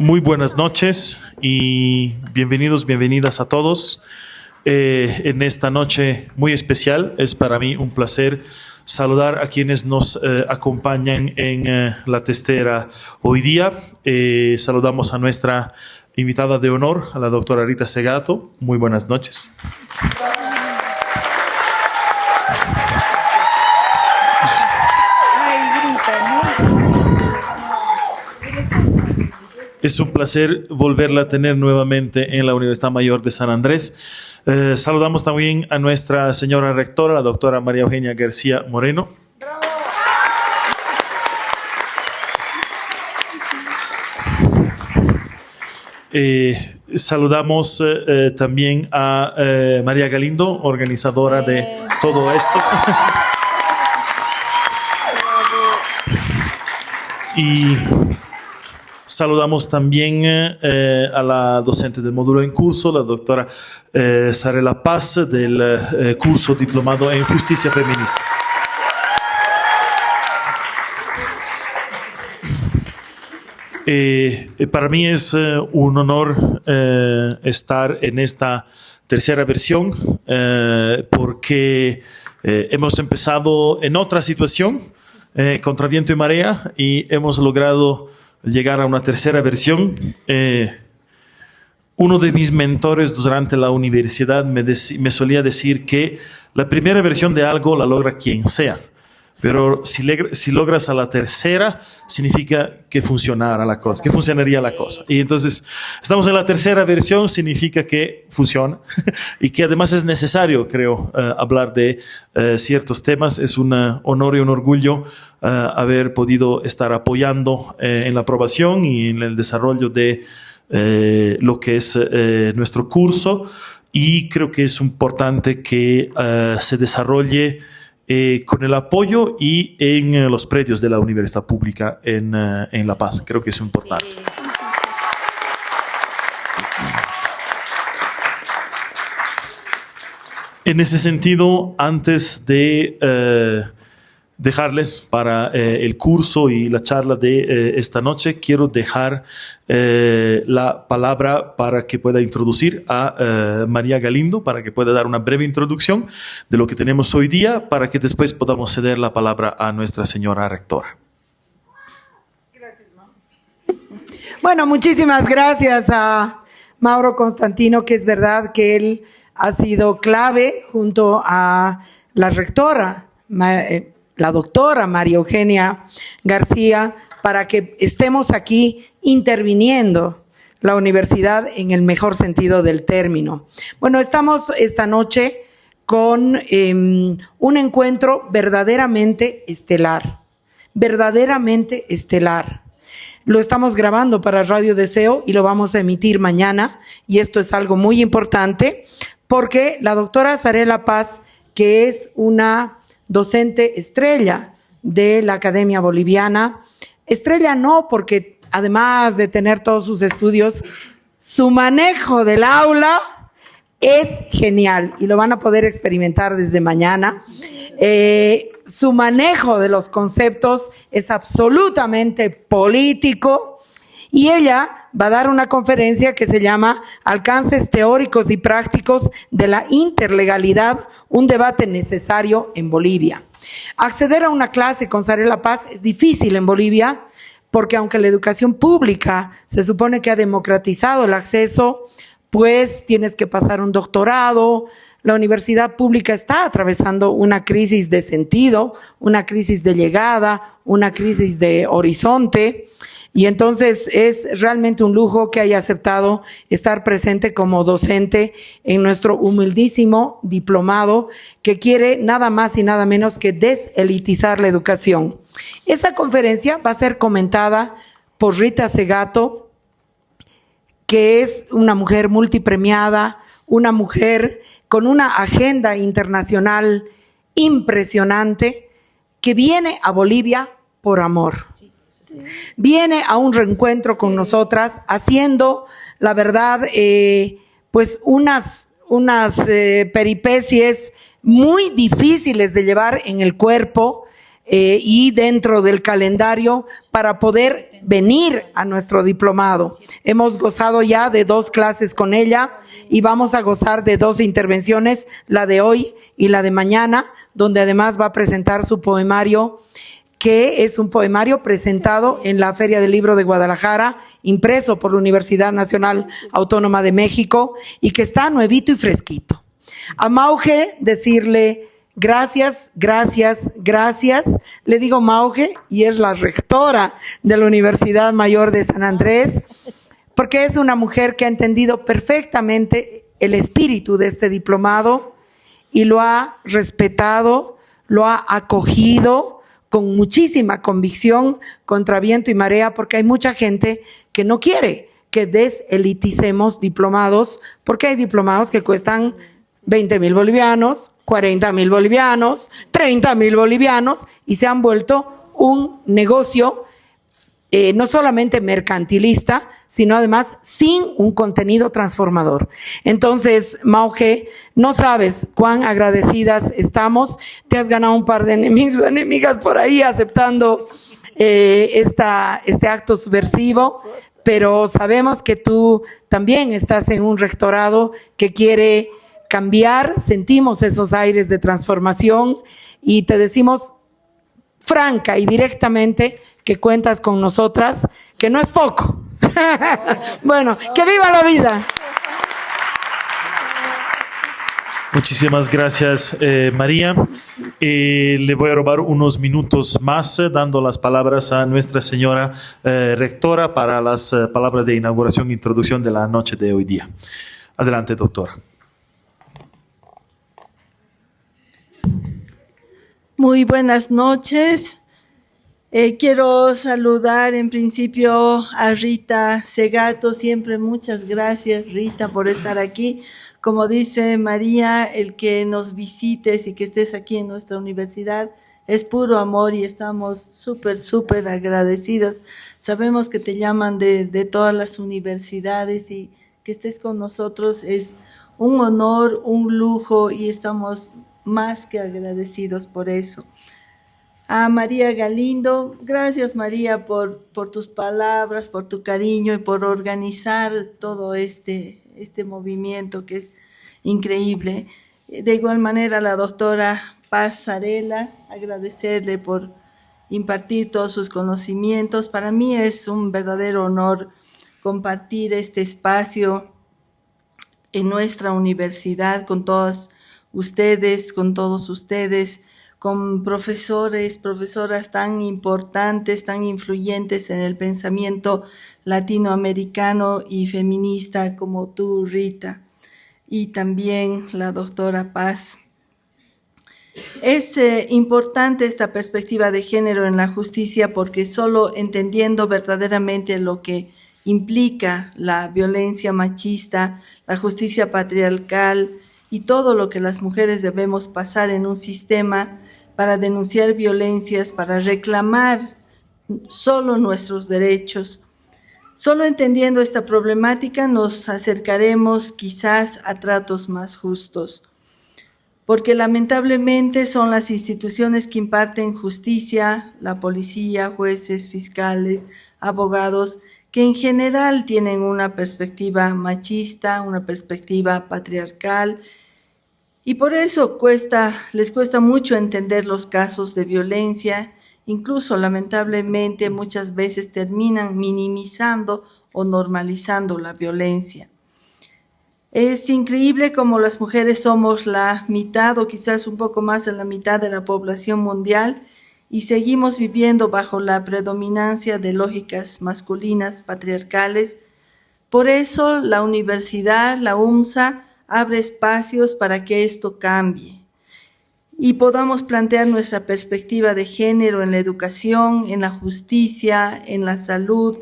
Muy buenas noches y bienvenidos, bienvenidas a todos. En esta noche muy especial es para mí un placer saludar a quienes nos acompañan en la testera hoy día. Saludamos a nuestra invitada de honor, a la doctora Rita Segato. Muy buenas noches. Es un placer volverla a tener nuevamente en la Universidad Mayor de San Andrés. Saludamos también a nuestra señora rectora, la doctora María Eugenia García Moreno. Saludamos también a María Galindo, organizadora de todo esto. Y saludamos también a la docente del módulo en curso, la doctora Sarela Paz, del curso diplomado en Justicia Feminista. Para mí es un honor estar en esta tercera versión porque hemos empezado en otra situación, contra viento y marea, y hemos logrado llegar a una tercera versión. Uno de mis mentores durante la universidad me solía decir que la primera versión de algo la logra quien sea, pero si logras a la tercera, significa que funcionará la cosa, que funcionaría la cosa. Y entonces, estamos en la tercera versión, significa que funciona y que además es necesario, creo, hablar de ciertos temas. Es un honor y un orgullo haber podido estar apoyando en la aprobación y en el desarrollo de lo que es nuestro curso, y creo que es importante que se desarrolle con el apoyo y en los predios de la Universidad Pública en La Paz. Creo que es importante. En ese sentido, antes de dejarles para el curso y la charla de esta noche, quiero dejar la palabra para que pueda introducir a María Galindo, para que pueda dar una breve introducción de lo que tenemos hoy día, para que después podamos ceder la palabra a nuestra señora rectora. Gracias, Mauro. Bueno, muchísimas gracias a Mauro Constantino, que es verdad que él ha sido clave junto a la rectora, la doctora María Eugenia García, para que estemos aquí interviniendo la universidad en el mejor sentido del término. Bueno, estamos esta noche con un encuentro verdaderamente estelar, verdaderamente estelar. Lo estamos grabando para Radio Deseo y lo vamos a emitir mañana, y esto es algo muy importante porque la doctora Sarela Paz, que es una docente estrella de la Academia Boliviana. Estrella no, porque además de tener todos sus estudios, su manejo del aula es genial y lo van a poder experimentar desde mañana. Su manejo de los conceptos es absolutamente político, y ella va a dar una conferencia que se llama Alcances teóricos y prácticos de la interlegalidad, un debate necesario en Bolivia. Acceder a una clase con Sarela Paz es difícil en Bolivia, porque aunque la educación pública se supone que ha democratizado el acceso, pues tienes que pasar un doctorado. La universidad pública está atravesando una crisis de sentido, una crisis de llegada, una crisis de horizonte. Y entonces es realmente un lujo que haya aceptado estar presente como docente en nuestro humildísimo diplomado, que quiere nada más y nada menos que deselitizar la educación. Esa conferencia va a ser comentada por Rita Segato, que es una mujer multipremiada, una mujer con una agenda internacional impresionante, que viene a Bolivia por amor. Viene a un reencuentro con nosotras, haciendo, la verdad, pues unas peripecias muy difíciles de llevar en el cuerpo, y dentro del calendario para poder venir a nuestro diplomado. Hemos gozado ya de 2 clases con ella y vamos a gozar de 2 intervenciones, la de hoy y la de mañana, donde además va a presentar su poemario, que es un poemario presentado en la Feria del Libro de Guadalajara, impreso por la Universidad Nacional Autónoma de México y que está nuevito y fresquito. A Mauge decirle gracias, gracias, gracias. Le digo Mauge y es la rectora de la Universidad Mayor de San Andrés, porque es una mujer que ha entendido perfectamente el espíritu de este diplomado y lo ha respetado, lo ha acogido con muchísima convicción contra viento y marea, porque hay mucha gente que no quiere que deseliticemos diplomados, porque hay diplomados que cuestan 20,000 bolivianos, 40,000 bolivianos, 30,000 bolivianos y se han vuelto un negocio no solamente mercantilista, sino además sin un contenido transformador. Entonces, Mauge, no sabes cuán agradecidas estamos. Te has ganado un par de enemigos, enemigas por ahí aceptando este acto subversivo, pero sabemos que tú también estás en un rectorado que quiere cambiar, sentimos esos aires de transformación y te decimos franca y directamente que cuentas con nosotras, que no es poco. Bueno, que viva la vida. Muchísimas gracias, María. Le voy a robar unos minutos más dando las palabras a nuestra señora rectora para las palabras de inauguración e introducción de la noche de hoy día. Adelante, doctora. Muy buenas noches. Quiero saludar en principio a Rita Segato. Siempre muchas gracias, Rita, por estar aquí. Como dice María, el que nos visites y que estés aquí en nuestra universidad es puro amor y estamos súper agradecidos. Sabemos que te llaman de todas las universidades y que estés con nosotros es un honor, un lujo y estamos más que agradecidos por eso. A María Galindo, gracias María por tus palabras, por tu cariño y por organizar todo este movimiento que es increíble. De igual manera a la doctora Paz Zarela, agradecerle por impartir todos sus conocimientos. Para mí es un verdadero honor compartir este espacio en nuestra universidad con todos ustedes, con profesores, profesoras tan importantes, tan influyentes en el pensamiento latinoamericano y feminista como tú, Rita, y también la doctora Paz. Es importante esta perspectiva de género en la justicia porque solo entendiendo verdaderamente lo que implica la violencia machista, la justicia patriarcal y todo lo que las mujeres debemos pasar en un sistema para denunciar violencias, para reclamar solo nuestros derechos. Solo entendiendo esta problemática nos acercaremos quizás a tratos más justos, porque lamentablemente son las instituciones que imparten justicia, la policía, jueces, fiscales, abogados, que en general tienen una perspectiva machista, una perspectiva patriarcal, y por eso les cuesta mucho entender los casos de violencia, incluso lamentablemente muchas veces terminan minimizando o normalizando la violencia. Es increíble cómo las mujeres somos la mitad o quizás un poco más de la mitad de la población mundial y seguimos viviendo bajo la predominancia de lógicas masculinas patriarcales. Por eso la universidad, la UMSA, abre espacios para que esto cambie y podamos plantear nuestra perspectiva de género en la educación, en la justicia, en la salud,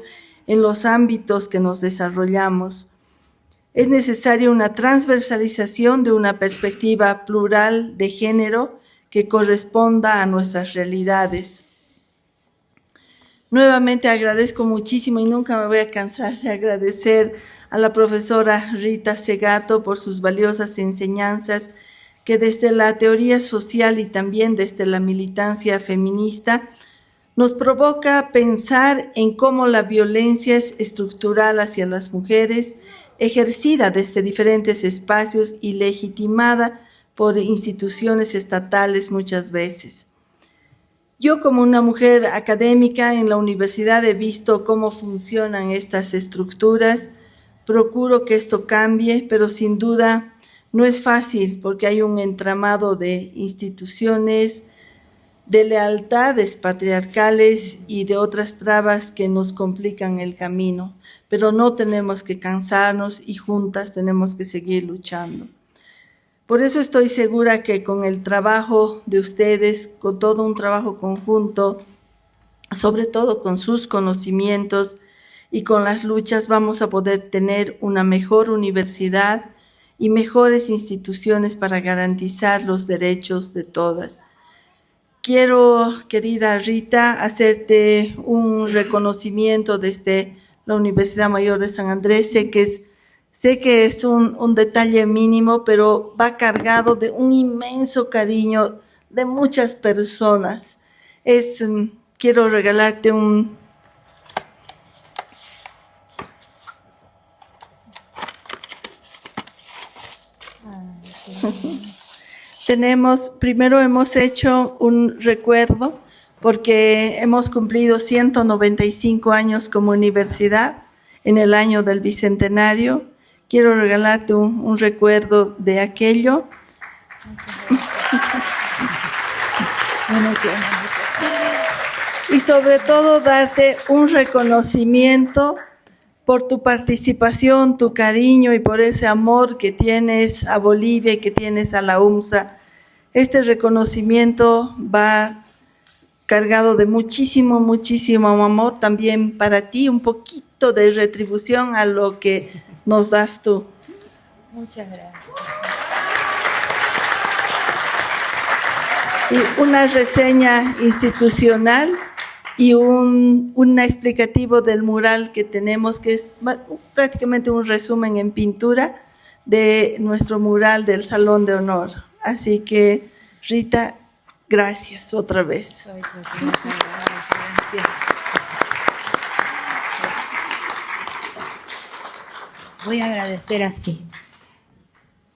en los ámbitos que nos desarrollamos. Es necesaria una transversalización de una perspectiva plural de género que corresponda a nuestras realidades. Nuevamente agradezco muchísimo y nunca me voy a cansar de agradecer a la profesora Rita Segato por sus valiosas enseñanzas que desde la teoría social y también desde la militancia feminista nos provoca pensar en cómo la violencia es estructural hacia las mujeres, ejercida desde diferentes espacios y legitimada por instituciones estatales muchas veces. Yo, como una mujer académica en la universidad, he visto cómo funcionan estas estructuras. Procuro que esto cambie, pero sin duda no es fácil porque hay un entramado de instituciones, de lealtades patriarcales y de otras trabas que nos complican el camino. Pero no tenemos que cansarnos y juntas tenemos que seguir luchando. Por eso estoy segura que con el trabajo de ustedes, con todo un trabajo conjunto, sobre todo con sus conocimientos y con las luchas, vamos a poder tener una mejor universidad y mejores instituciones para garantizar los derechos de todas. Quiero, querida Rita, hacerte un reconocimiento desde la Universidad Mayor de San Andrés. Sé que es un detalle mínimo, pero va cargado de un inmenso cariño de muchas personas. Quiero regalarte un... Primero hemos hecho un recuerdo porque hemos cumplido 195 años como universidad en el año del Bicentenario. Quiero regalarte un recuerdo de aquello. Y sobre todo darte un reconocimiento por tu participación, tu cariño y por ese amor que tienes a Bolivia y que tienes a la UMSA. Este reconocimiento va cargado de muchísimo, muchísimo amor también para ti, un poquito de retribución a lo que nos das tú. Muchas gracias. Y una reseña institucional y un explicativo del mural que tenemos, que es prácticamente un resumen en pintura de nuestro mural del Salón de Honor. Así que, Rita, gracias otra vez. Voy a agradecer así.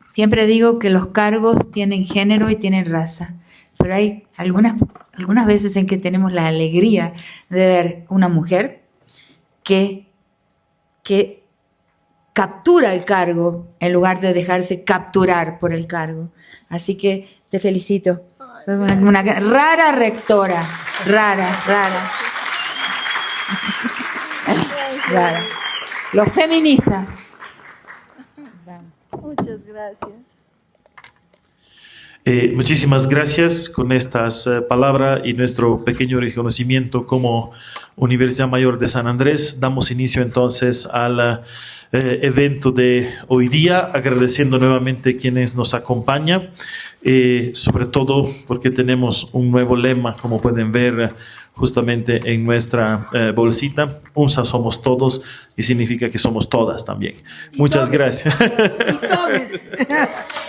Siempre digo que los cargos tienen género y tienen raza, pero hay algunas veces en que tenemos la alegría de ver una mujer que captura el cargo en lugar de dejarse capturar por el cargo. Así que te felicito. Sos una rara rectora, rara. Los feminiza. Muchas gracias. Muchísimas gracias con estas palabras y nuestro pequeño reconocimiento como Universidad Mayor de San Andrés. Damos inicio entonces al evento de hoy día, agradeciendo nuevamente a quienes nos acompañan, sobre todo porque tenemos un nuevo lema, como pueden ver justamente en nuestra bolsita. UNSA somos todos y significa que somos todas también. Muchas gracias. Y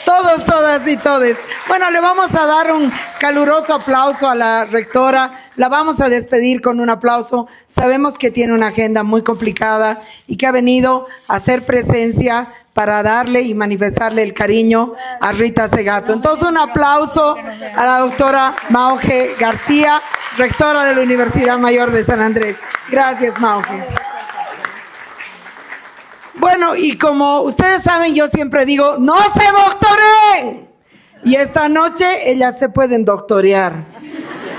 todos, todas y todes. Bueno, le vamos a dar un caluroso aplauso a la rectora. La vamos a despedir con un aplauso. Sabemos que tiene una agenda muy complicada y que ha venido a hacer presencia para darle y manifestarle el cariño a Rita Segato. Entonces, un aplauso a la doctora Mauge García, rectora de la Universidad Mayor de San Andrés. Gracias, Mauge. Bueno, y como ustedes saben, yo siempre digo, ¡no se doctoren! Y esta noche ellas se pueden doctorear,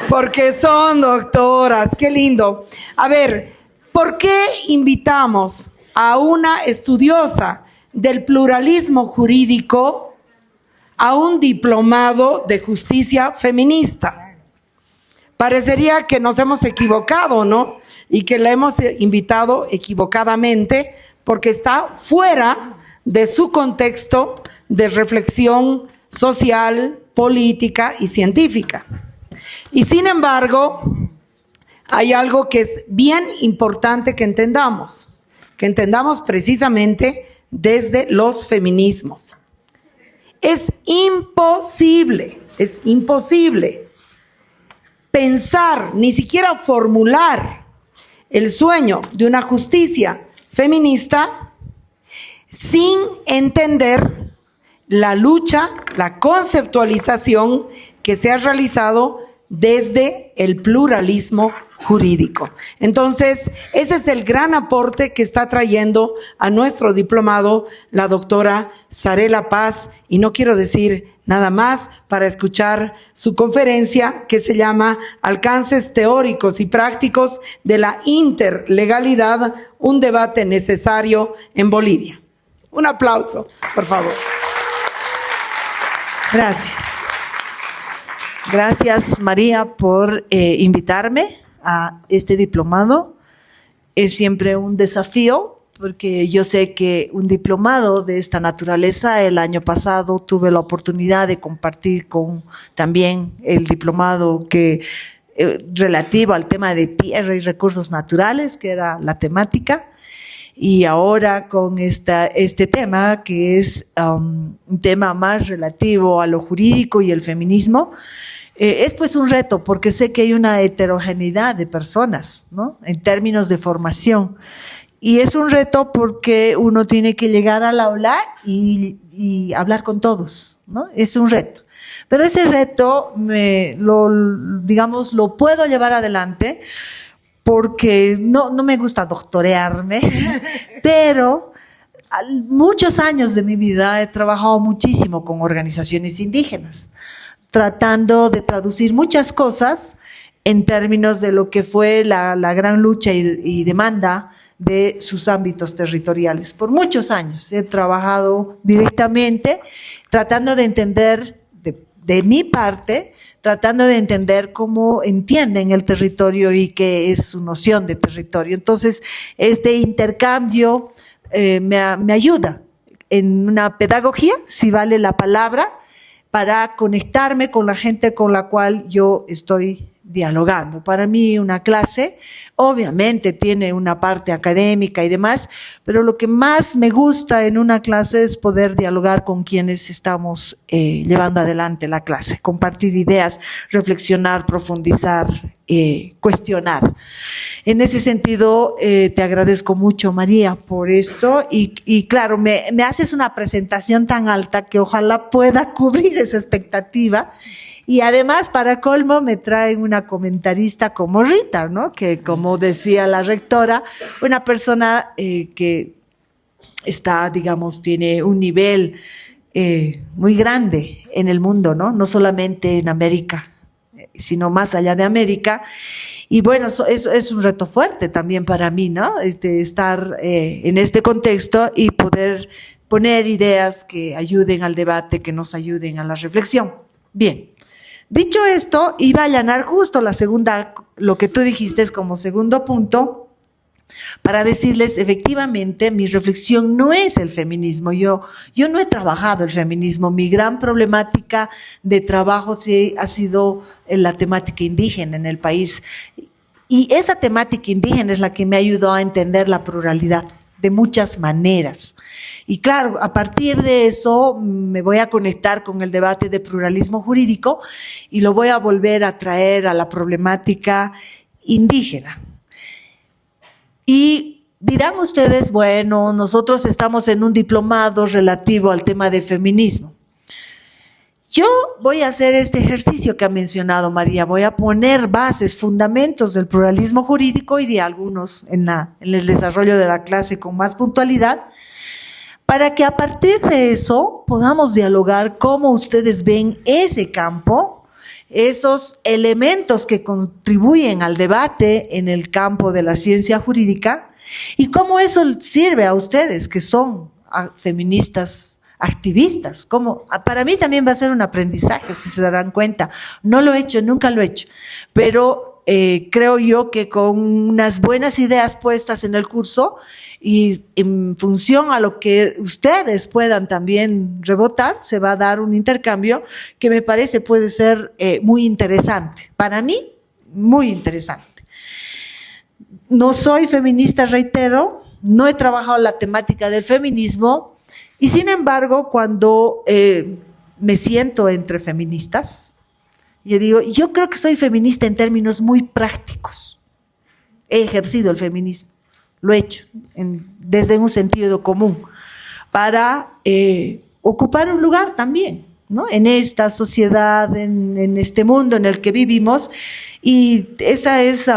porque son doctoras. ¡Qué lindo! A ver, ¿por qué invitamos a una estudiosa del pluralismo jurídico a un diplomado de justicia feminista? Parecería que nos hemos equivocado, ¿no? Y que la hemos invitado equivocadamente porque está fuera de su contexto de reflexión social, política y científica. Y sin embargo, hay algo que es bien importante que entendamos precisamente desde los feminismos. Es imposible pensar, ni siquiera formular el sueño de una justicia feminista sin entender la lucha, la conceptualización que se ha realizado desde el pluralismo jurídico. Entonces, ese es el gran aporte que está trayendo a nuestro diplomado la doctora Zarela Paz, y no quiero decir nada más para escuchar su conferencia que se llama Alcances teóricos y prácticos de la interlegalidad, un debate necesario en Bolivia. Un aplauso, por favor. Gracias. Gracias, María, por invitarme a este diplomado. Es siempre un desafío, porque yo sé que un diplomado de esta naturaleza, el año pasado tuve la oportunidad de compartir con también el diplomado que relativo al tema de tierra y recursos naturales, que era la temática. Y ahora con este tema, que es un tema más relativo a lo jurídico y el feminismo, es pues un reto, porque sé que hay una heterogeneidad de personas, ¿no?, en términos de formación. Y es un reto porque uno tiene que llegar al aula y hablar con todos, ¿no? Es un reto. Pero ese reto lo puedo llevar adelante porque no me gusta doctorearme, pero muchos años de mi vida he trabajado muchísimo con organizaciones indígenas, tratando de traducir muchas cosas en términos de lo que fue la gran lucha y demanda de sus ámbitos territoriales. Por muchos años he trabajado directamente tratando de entender de mi parte, tratando de entender cómo entienden el territorio y qué es su noción de territorio. Entonces, este intercambio me ayuda en una pedagogía, si vale la palabra, para conectarme con la gente con la cual yo estoy dialogando. Para mí una clase obviamente tiene una parte académica y demás, pero lo que más me gusta en una clase es poder dialogar con quienes estamos llevando adelante la clase, compartir ideas, reflexionar, profundizar, cuestionar. En ese sentido, te agradezco mucho, María, por esto y claro, me haces una presentación tan alta que ojalá pueda cubrir esa expectativa. Y además, para colmo, me traen una comentarista como Rita, ¿no?, que como decía la rectora, una persona que está, digamos, tiene un nivel muy grande en el mundo, ¿no?, no solamente en América, sino más allá de América. Y bueno, eso es un reto fuerte también para mí, ¿no?, estar en este contexto y poder poner ideas que ayuden al debate, que nos ayuden a la reflexión. Bien. Dicho esto, iba a allanar justo lo que tú dijiste es como segundo punto, para decirles, efectivamente, mi reflexión no es el feminismo. Yo no he trabajado el feminismo. Mi gran problemática de trabajo sí ha sido la temática indígena en el país. Y esa temática indígena es la que me ayudó a entender la pluralidad de muchas maneras. Y claro, a partir de eso me voy a conectar con el debate de pluralismo jurídico y lo voy a volver a traer a la problemática indígena. Y dirán ustedes, bueno, nosotros estamos en un diplomado relativo al tema de feminismo. Yo voy a hacer este ejercicio que ha mencionado María, voy a poner bases, fundamentos del pluralismo jurídico y de algunos en el desarrollo de la clase con más puntualidad, para que a partir de eso podamos dialogar cómo ustedes ven ese campo, esos elementos que contribuyen al debate en el campo de la ciencia jurídica y cómo eso sirve a ustedes que son feministas activistas. Como para mí también va a ser un aprendizaje, si se darán cuenta. No lo he hecho, nunca lo he hecho, pero creo yo que con unas buenas ideas puestas en el curso y en función a lo que ustedes puedan también rebotar, se va a dar un intercambio que me parece puede ser muy interesante. Para mí, muy interesante. No soy feminista, reitero, no he trabajado la temática del feminismo y sin embargo, cuando me siento entre feministas. Yo digo, yo creo que soy feminista en términos muy prácticos. He ejercido el feminismo, lo he hecho desde un sentido común, para ocupar un lugar también, ¿no? En esta sociedad, en este mundo en el que vivimos, y esa es,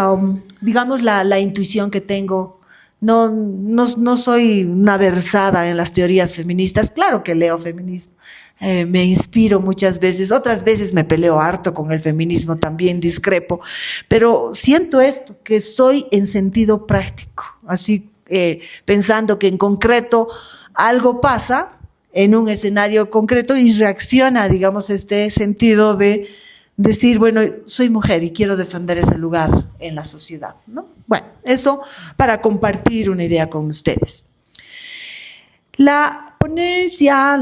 digamos, la intuición que tengo. No soy una versada en las teorías feministas, claro que leo feminismo, me inspiro muchas veces, otras veces me peleo harto con el feminismo, también discrepo, pero siento esto, que soy en sentido práctico, así pensando que en concreto algo pasa en un escenario concreto y reacciona, digamos, este sentido de decir, bueno, soy mujer y quiero defender ese lugar en la sociedad, ¿no? Bueno, eso para compartir una idea con ustedes. La ponencia,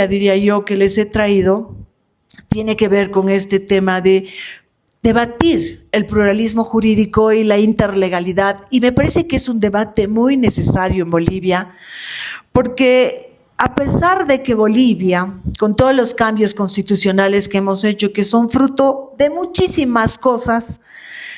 diría yo, que les he traído, tiene que ver con este tema de debatir el pluralismo jurídico y la interlegalidad, y me parece que es un debate muy necesario en Bolivia, porque a pesar de que Bolivia, con todos los cambios constitucionales que hemos hecho, que son fruto de muchísimas cosas,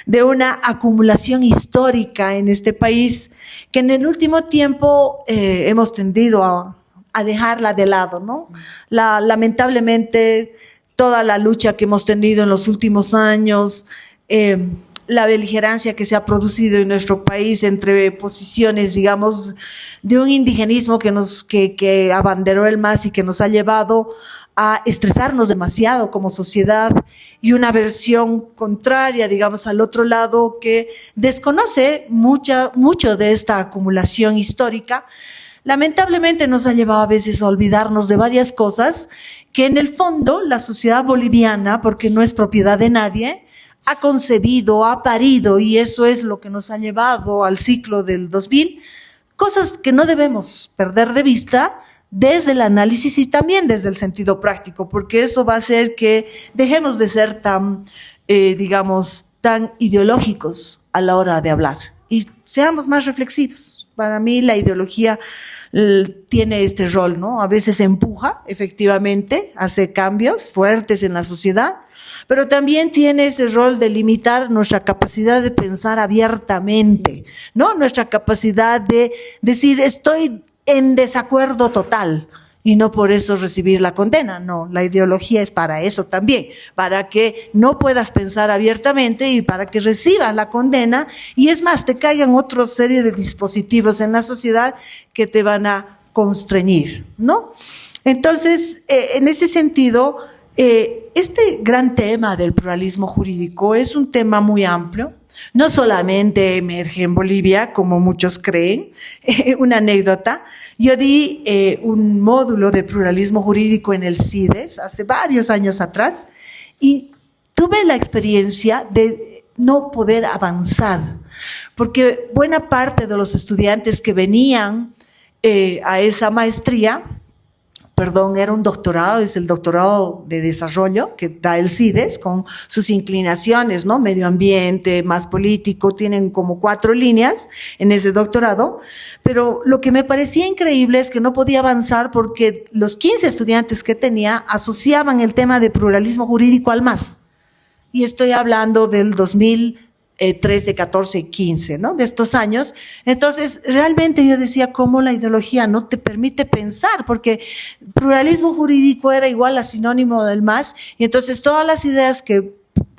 de una acumulación histórica en este país, que en el último tiempo hemos tendido a dejarla de lado, ¿no? Lamentablemente, toda la lucha que hemos tenido en los últimos años, la beligerancia que se ha producido en nuestro país entre posiciones, digamos, de un indigenismo que abanderó el MAS y que nos ha llevado a estresarnos demasiado como sociedad, y una versión contraria, digamos, al otro lado, que desconoce mucho de esta acumulación histórica, lamentablemente nos ha llevado a veces a olvidarnos de varias cosas que en el fondo la sociedad boliviana, porque no es propiedad de nadie, ha concebido, ha parido, y eso es lo que nos ha llevado al ciclo del 2000, cosas que no debemos perder de vista desde el análisis y también desde el sentido práctico, porque eso va a hacer que dejemos de ser tan, digamos, tan ideológicos a la hora de hablar y seamos más reflexivos. Para mí la ideología tiene este rol, ¿no? A veces empuja, efectivamente, hace cambios fuertes en la sociedad, pero también tiene ese rol de limitar nuestra capacidad de pensar abiertamente, ¿no? Nuestra capacidad de decir, estoy en desacuerdo total, y no por eso recibir la condena. No, la ideología es para eso también, para que no puedas pensar abiertamente y para que recibas la condena, y es más, te caigan otra serie de dispositivos en la sociedad que te van a constreñir, ¿no? Entonces, en ese sentido, este gran tema del pluralismo jurídico es un tema muy amplio. No solamente emerge en Bolivia, como muchos creen. Una anécdota, yo di un módulo de pluralismo jurídico en el CIDES hace varios años atrás y tuve la experiencia de no poder avanzar, porque buena parte de los estudiantes que venían a esa maestría, era un doctorado, es el doctorado de desarrollo que da el CIDES con sus inclinaciones, ¿no? Medio ambiente, más político, tienen como 4 líneas en ese doctorado, pero lo que me parecía increíble es que no podía avanzar porque los 15 estudiantes que tenía asociaban el tema de pluralismo jurídico al MAS. Y estoy hablando del 2013, 14 y 15, ¿no? De estos años. Entonces, realmente yo decía, ¿cómo la ideología no te permite pensar? Porque pluralismo jurídico era igual a sinónimo del MAS, y entonces todas las ideas que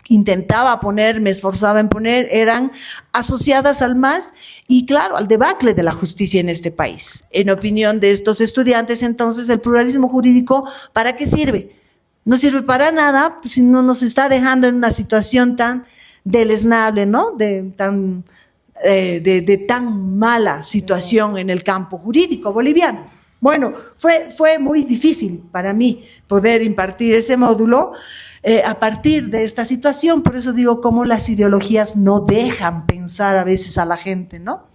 intentaba poner, me esforzaba en poner, eran asociadas al MAS y, claro, al debacle de la justicia en este país. En opinión de estos estudiantes, entonces, el pluralismo jurídico, ¿para qué sirve? No sirve para nada, pues, si no nos está dejando en una situación tan deleznable, ¿no? De tan mala situación en el campo jurídico boliviano. Bueno, fue muy difícil para mí poder impartir ese módulo a partir de esta situación. Por eso digo, cómo las ideologías no dejan pensar a veces a la gente, ¿no?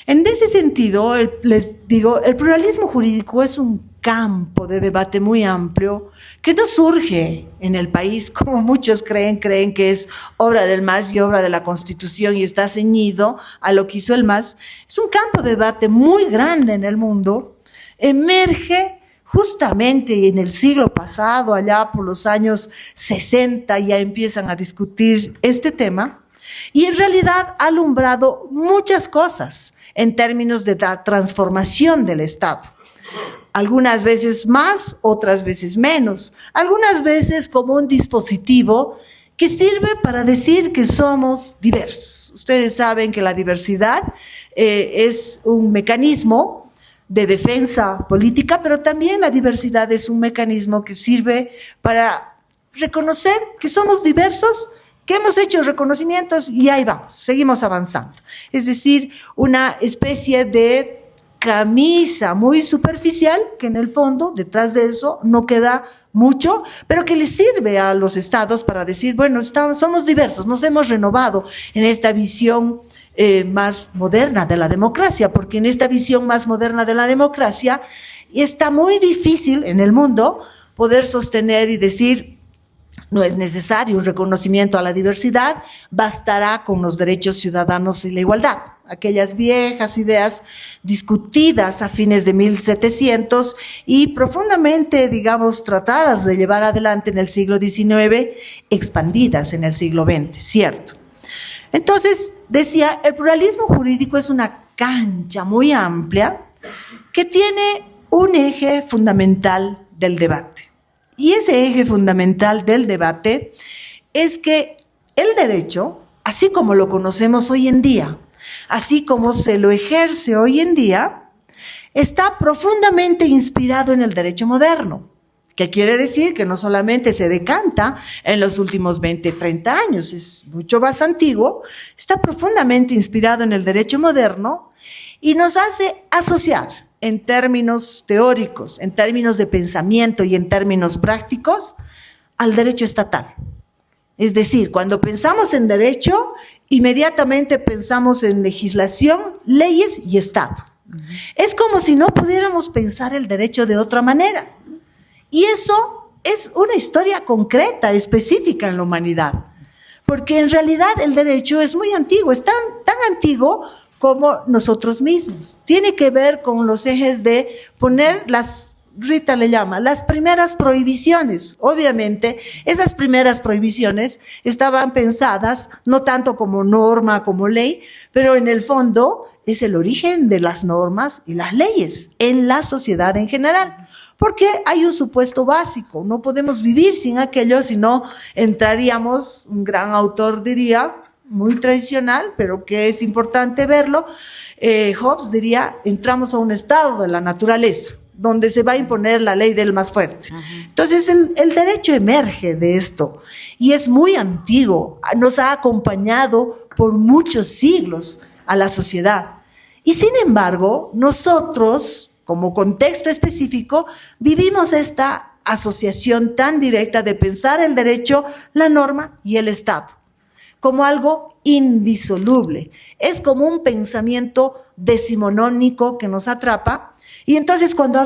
En ese sentido, les digo, el pluralismo jurídico es un campo de debate muy amplio que no surge en el país como muchos creen que es obra del MAS y obra de la Constitución y está ceñido a lo que hizo el MAS. Es un campo de debate muy grande en el mundo, emerge justamente en el siglo pasado, allá por los años 60, ya empiezan a discutir este tema, y en realidad ha alumbrado muchas cosas en términos de la transformación del Estado. Algunas veces más, otras veces menos. Algunas veces como un dispositivo que sirve para decir que somos diversos. Ustedes saben que la diversidad es un mecanismo de defensa política, pero también la diversidad es un mecanismo que sirve para reconocer que somos diversos, que hemos hecho reconocimientos y ahí vamos, seguimos avanzando. Es decir, una especie de camisa muy superficial que en el fondo, detrás de eso, no queda mucho, pero que le sirve a los estados para decir, bueno, somos diversos, nos hemos renovado en esta visión más moderna de la democracia, porque en esta visión más moderna de la democracia está muy difícil en el mundo poder sostener y decir, no es necesario un reconocimiento a la diversidad, bastará con los derechos ciudadanos y la igualdad. Aquellas viejas ideas discutidas a fines de 1700 y profundamente, digamos, tratadas de llevar adelante en el siglo XIX, expandidas en el siglo XX, ¿cierto? Entonces, decía, el pluralismo jurídico es una cancha muy amplia que tiene un eje fundamental del debate. Y ese eje fundamental del debate es que el derecho, así como lo conocemos hoy en día, así como se lo ejerce hoy en día, está profundamente inspirado en el derecho moderno, que quiere decir que no solamente se decanta en los últimos 20, 30 años, es mucho más antiguo, está profundamente inspirado en el derecho moderno y nos hace asociar en términos teóricos, en términos de pensamiento y en términos prácticos, al derecho estatal. Es decir, cuando pensamos en derecho, inmediatamente pensamos en legislación, leyes y Estado. Es como si no pudiéramos pensar el derecho de otra manera. Y eso es una historia concreta, específica en la humanidad. Porque en realidad el derecho es muy antiguo, es tan antiguo como nosotros mismos. Tiene que ver con los ejes de poner Rita le llama, las primeras prohibiciones. Obviamente, esas primeras prohibiciones estaban pensadas no tanto como norma, como ley, pero en el fondo es el origen de las normas y las leyes en la sociedad en general. Porque hay un supuesto básico, no podemos vivir sin aquello, si no entraríamos, un gran autor diría, muy tradicional, pero que es importante verlo, Hobbes diría, entramos a un estado de la naturaleza, donde se va a imponer la ley del más fuerte. Entonces, el derecho emerge de esto, y es muy antiguo, nos ha acompañado por muchos siglos a la sociedad. Y sin embargo, nosotros, como contexto específico, vivimos esta asociación tan directa de pensar el derecho, la norma y el Estado como algo indisoluble. Es como un pensamiento decimonónico que nos atrapa. Y entonces cuando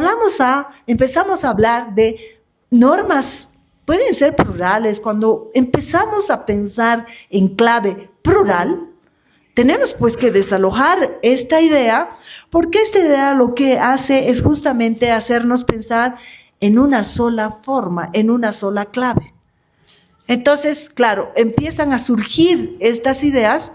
empezamos a hablar de normas, pueden ser plurales, cuando empezamos a pensar en clave plural, tenemos pues que desalojar esta idea, porque esta idea lo que hace es justamente hacernos pensar en una sola forma, en una sola clave. Entonces, claro, empiezan a surgir estas ideas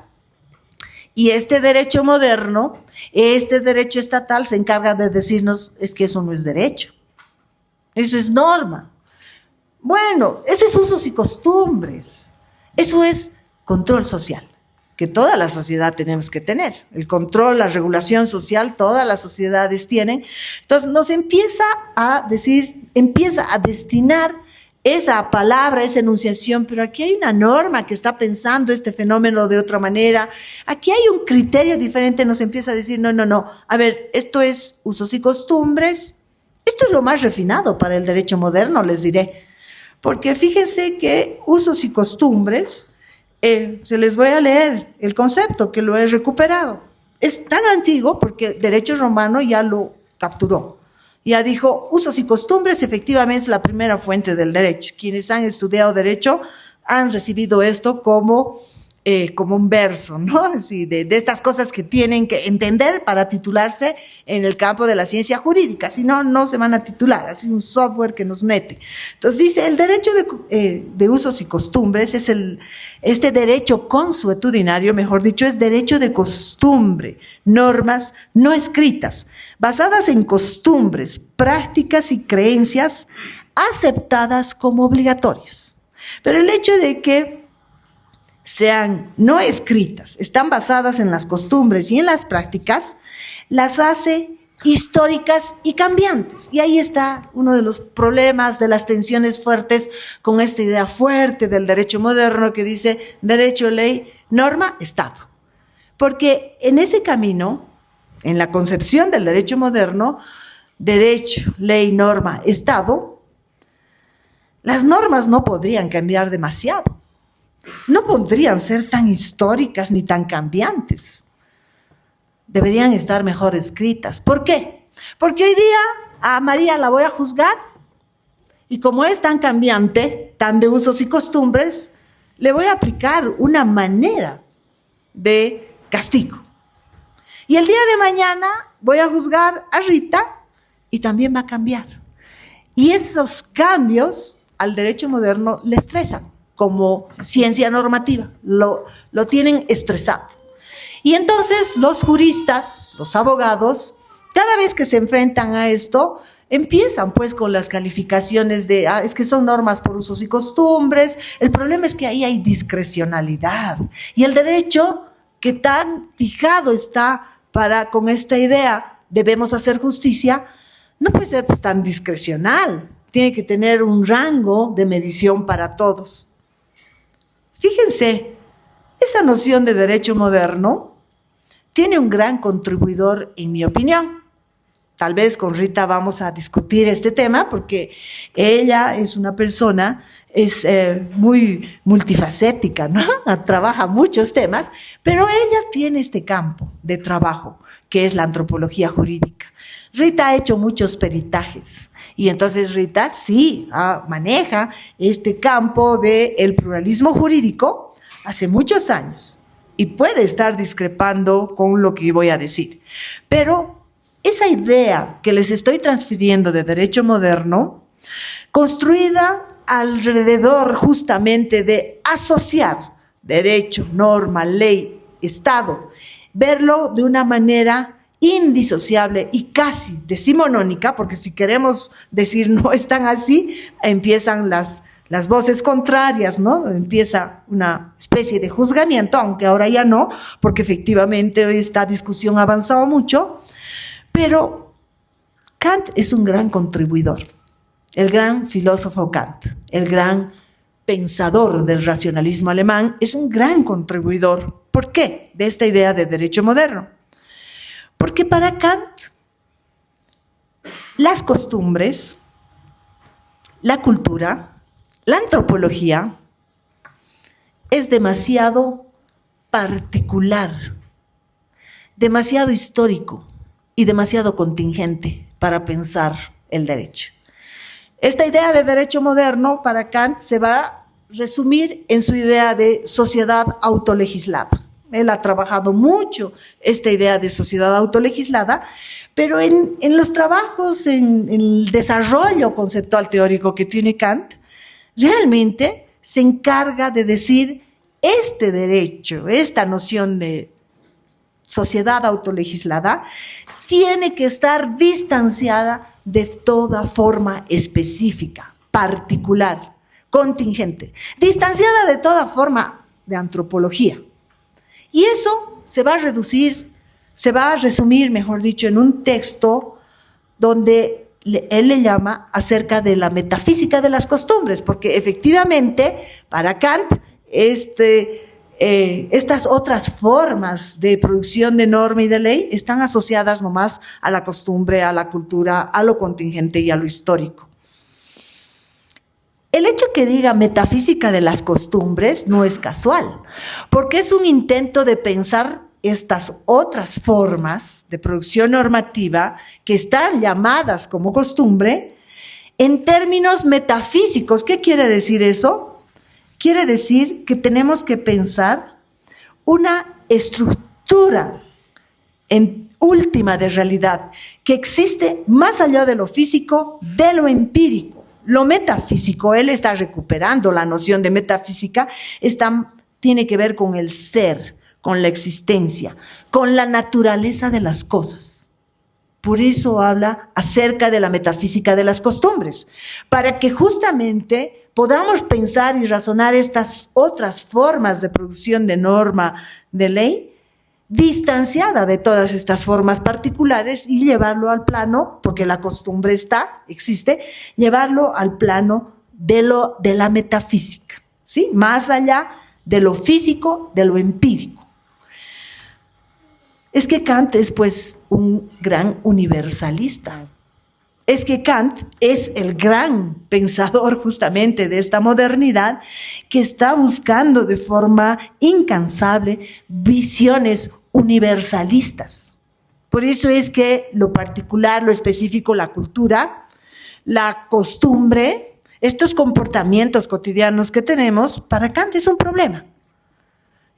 y este derecho moderno, este derecho estatal se encarga de decirnos, es que eso no es derecho, eso es norma. Bueno, eso es usos y costumbres, eso es control social, que toda la sociedad tenemos que tener. El control, la regulación social, todas las sociedades tienen. Entonces nos empieza a destinar esa palabra, esa enunciación, pero aquí hay una norma que está pensando este fenómeno de otra manera, aquí hay un criterio diferente, nos empieza a decir, no, a ver, esto es usos y costumbres, esto es lo más refinado para el derecho moderno, les diré, porque fíjense que usos y costumbres, se les voy a leer el concepto que lo he recuperado, es tan antiguo porque el derecho romano ya lo capturó. Ya dijo, usos y costumbres efectivamente es la primera fuente del derecho. Quienes han estudiado derecho han recibido esto como como un verso, ¿no? Así, de estas cosas que tienen que entender para titularse en el campo de la ciencia jurídica, si no, no se van a titular, así un software que nos mete. Entonces dice, el derecho de usos y costumbres es este derecho consuetudinario, mejor dicho, es derecho de costumbre, normas no escritas, basadas en costumbres, prácticas y creencias aceptadas como obligatorias. Pero el hecho de que sean no escritas, están basadas en las costumbres y en las prácticas, las hace históricas y cambiantes. Y ahí está uno de los problemas, de las tensiones fuertes con esta idea fuerte del derecho moderno que dice derecho, ley, norma, Estado. Porque en ese camino, en la concepción del derecho moderno, derecho, ley, norma, Estado, las normas no podrían cambiar demasiado. No podrían ser tan históricas ni tan cambiantes. Deberían estar mejor escritas. ¿Por qué? Porque hoy día a María la voy a juzgar y como es tan cambiante, tan de usos y costumbres, le voy a aplicar una manera de castigo. Y el día de mañana voy a juzgar a Rita y también va a cambiar. Y esos cambios al derecho moderno le estresan. Como ciencia normativa, lo tienen estresado. Y entonces los juristas, los abogados, cada vez que se enfrentan a esto, empiezan pues con las calificaciones de, es que son normas por usos y costumbres. El problema es que ahí hay discrecionalidad. Y el derecho que tan fijado está con esta idea, debemos hacer justicia, no puede ser pues, tan discrecional. Tiene que tener un rango de medición para todos. Fíjense, esa noción de derecho moderno tiene un gran contribuidor, en mi opinión. Tal vez con Rita vamos a discutir este tema porque ella es una persona, es muy multifacética, ¿no? Trabaja muchos temas, pero ella tiene este campo de trabajo, que es la antropología jurídica. Rita ha hecho muchos peritajes y entonces Rita sí maneja este campo del pluralismo jurídico hace muchos años y puede estar discrepando con lo que voy a decir. Pero esa idea que les estoy transfiriendo de derecho moderno, construida alrededor justamente de asociar derecho, norma, ley, Estado, verlo de una manera indisociable y casi decimonónica, porque si queremos decir no están así, empiezan las voces contrarias, ¿no? Empieza una especie de juzgamiento, aunque ahora ya no, porque efectivamente esta discusión ha avanzado mucho, pero Kant es un gran contribuidor, el gran filósofo Kant, el gran pensador del racionalismo alemán, es un gran contribuidor. ¿Por qué? De esta idea de derecho moderno. Porque para Kant, las costumbres, la cultura, la antropología es demasiado particular, demasiado histórico y demasiado contingente para pensar el derecho. Esta idea de derecho moderno para Kant se va a resumir en su idea de sociedad autolegislada. Él ha trabajado mucho esta idea de sociedad autolegislada, pero en los trabajos, en el desarrollo conceptual teórico que tiene Kant, realmente se encarga de decir este derecho, esta noción de sociedad autolegislada, tiene que estar distanciada de toda forma específica, particular, contingente, distanciada de toda forma de antropología. Y eso se va a resumir, mejor dicho, en un texto donde él le llama acerca de la metafísica de las costumbres, porque efectivamente para Kant estas otras formas de producción de norma y de ley están asociadas nomás a la costumbre, a la cultura, a lo contingente y a lo histórico. El hecho que diga metafísica de las costumbres no es casual, porque es un intento de pensar estas otras formas de producción normativa que están llamadas como costumbre en términos metafísicos. ¿Qué quiere decir eso? Quiere decir que tenemos que pensar una estructura en última de realidad que existe más allá de lo físico, de lo empírico, lo metafísico. Él está recuperando la noción de metafísica, tiene que ver con el ser, con la existencia, con la naturaleza de las cosas. Por eso habla acerca de la metafísica de las costumbres, para que justamente podamos pensar y razonar estas otras formas de producción de norma, de ley, distanciada de todas estas formas particulares y llevarlo al plano, porque la costumbre existe, llevarlo al plano de la metafísica, ¿sí? Más allá de lo físico, de lo empírico. Es que Kant es pues un gran universalista. Es que Kant es el gran pensador justamente de esta modernidad que está buscando de forma incansable visiones universalistas. Por eso es que lo particular, lo específico, la cultura, la costumbre, estos comportamientos cotidianos que tenemos, para Kant es un problema.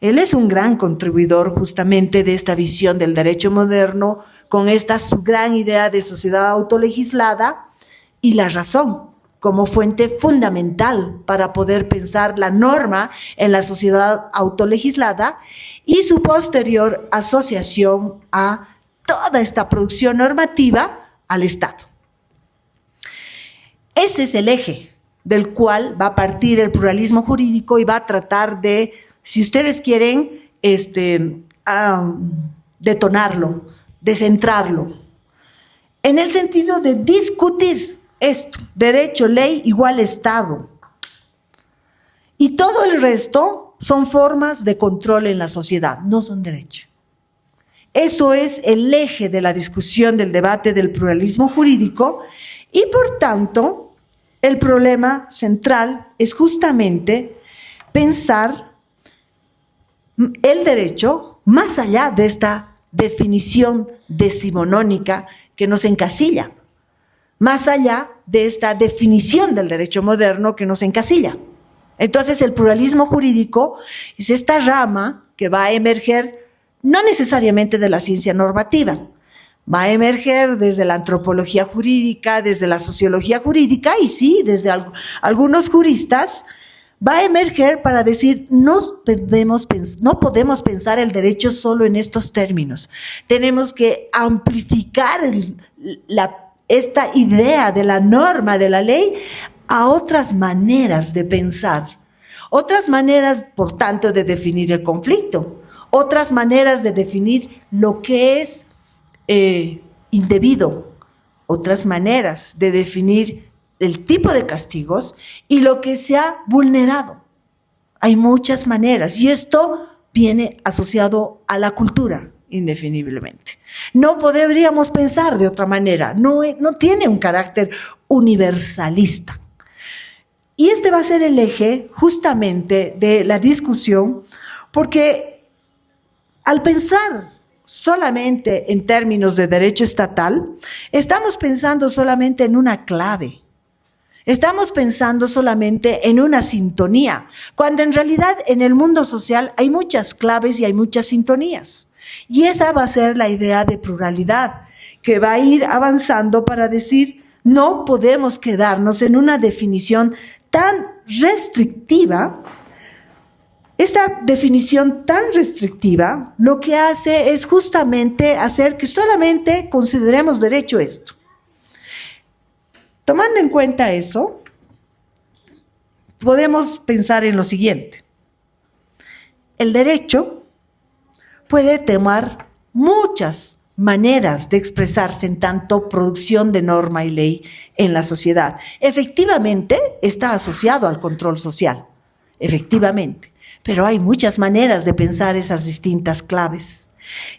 Él es un gran contribuidor justamente de esta visión del derecho moderno, con esta su gran idea de sociedad autolegislada y la razón como fuente fundamental para poder pensar la norma en la sociedad autolegislada y su posterior asociación a toda esta producción normativa al Estado. Ese es el eje del cual va a partir el pluralismo jurídico y va a tratar de, si ustedes quieren, detonarlo, descentrarlo, en el sentido de discutir esto, derecho, ley igual Estado. Y todo el resto son formas de control en la sociedad, no son derecho. Eso es el eje de la discusión del debate del pluralismo jurídico y, por tanto, el problema central es justamente pensar el derecho más allá de esta definición decimonónica que nos encasilla, más allá de esta definición del derecho moderno que nos encasilla. Entonces, el pluralismo jurídico es esta rama que va a emerger no necesariamente de la ciencia normativa, va a emerger desde la antropología jurídica, desde la sociología jurídica y sí, desde algunos juristas, va a emerger para decir, no podemos pensar el derecho solo en estos términos. Tenemos que amplificar esta idea de la norma, de la ley, a otras maneras de pensar. Otras maneras, por tanto, de definir el conflicto. Otras maneras de definir lo que es indebido. Otras maneras de definir el tipo de castigos y lo que se ha vulnerado. Hay muchas maneras y esto viene asociado a la cultura, indefiniblemente. No podríamos pensar de otra manera, no tiene un carácter universalista. Y este va a ser el eje justamente de la discusión, porque al pensar solamente en términos de derecho estatal, estamos pensando solamente en una clave. Estamos pensando solamente en una sintonía, cuando en realidad en el mundo social hay muchas claves y hay muchas sintonías. Y esa va a ser la idea de pluralidad, que va a ir avanzando para decir, no podemos quedarnos en una definición tan restrictiva. Esta definición tan restrictiva lo que hace es justamente hacer que solamente consideremos derecho esto. Tomando en cuenta eso, podemos pensar en lo siguiente. El derecho puede tomar muchas maneras de expresarse en tanto producción de norma y ley en la sociedad. Efectivamente, está asociado al control social, efectivamente, pero hay muchas maneras de pensar esas distintas claves.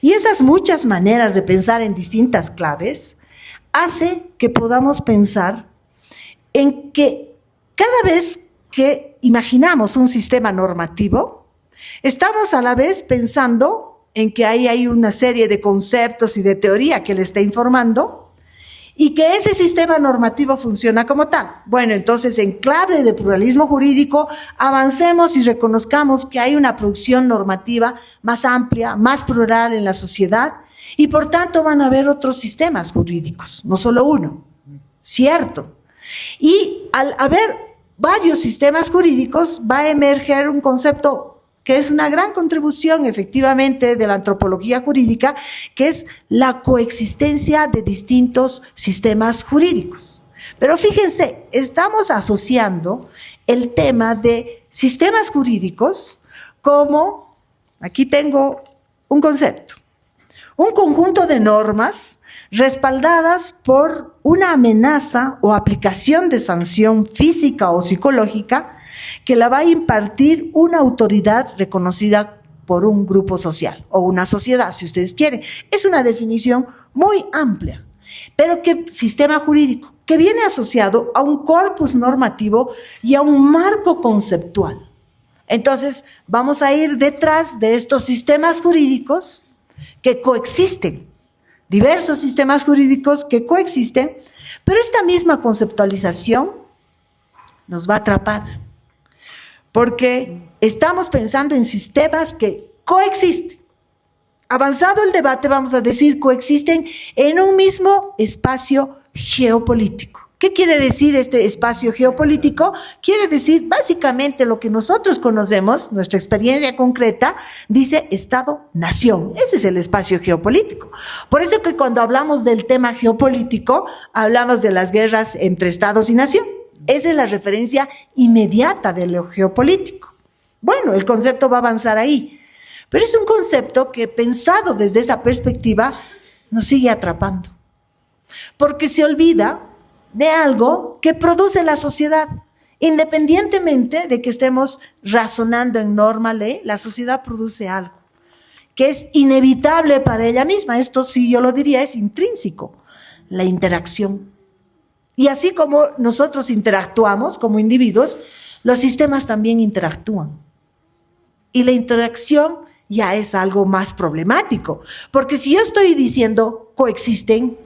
Y esas muchas maneras de pensar en distintas claves hace que podamos pensar en que cada vez que imaginamos un sistema normativo, estamos a la vez pensando en que ahí hay una serie de conceptos y de teoría que le está informando y que ese sistema normativo funciona como tal. Bueno, entonces, en clave de pluralismo jurídico, avancemos y reconozcamos que hay una producción normativa más amplia, más plural en la sociedad, y por tanto van a haber otros sistemas jurídicos, no solo uno, ¿cierto? Y al haber varios sistemas jurídicos va a emerger un concepto que es una gran contribución efectivamente de la antropología jurídica, que es la coexistencia de distintos sistemas jurídicos. Pero fíjense, estamos asociando el tema de sistemas jurídicos como, aquí tengo un concepto, un conjunto de normas respaldadas por una amenaza o aplicación de sanción física o psicológica que la va a impartir una autoridad reconocida por un grupo social o una sociedad, si ustedes quieren. Es una definición muy amplia, pero ¿qué sistema jurídico? Que viene asociado a un corpus normativo y a un marco conceptual. Entonces, vamos a ir detrás de estos sistemas jurídicos que coexisten, diversos sistemas jurídicos que coexisten, pero esta misma conceptualización nos va a atrapar, porque estamos pensando en sistemas que coexisten. Avanzado el debate, vamos a decir, coexisten en un mismo espacio geopolítico. ¿Qué quiere decir este espacio geopolítico? Quiere decir básicamente lo que nosotros conocemos, nuestra experiencia concreta, dice Estado-nación. Ese es el espacio geopolítico. Por eso que cuando hablamos del tema geopolítico, hablamos de las guerras entre estados y nación. Esa es la referencia inmediata de lo geopolítico. Bueno, el concepto va a avanzar ahí, pero es un concepto que, pensado desde esa perspectiva, nos sigue atrapando, porque se olvida de algo que produce la sociedad. Independientemente de que estemos razonando en norma ley, la sociedad produce algo que es inevitable para ella misma. Esto sí yo lo diría, es intrínseco, la interacción. Y así como nosotros interactuamos como individuos, los sistemas también interactúan. Y la interacción ya es algo más problemático, porque si yo estoy diciendo coexisten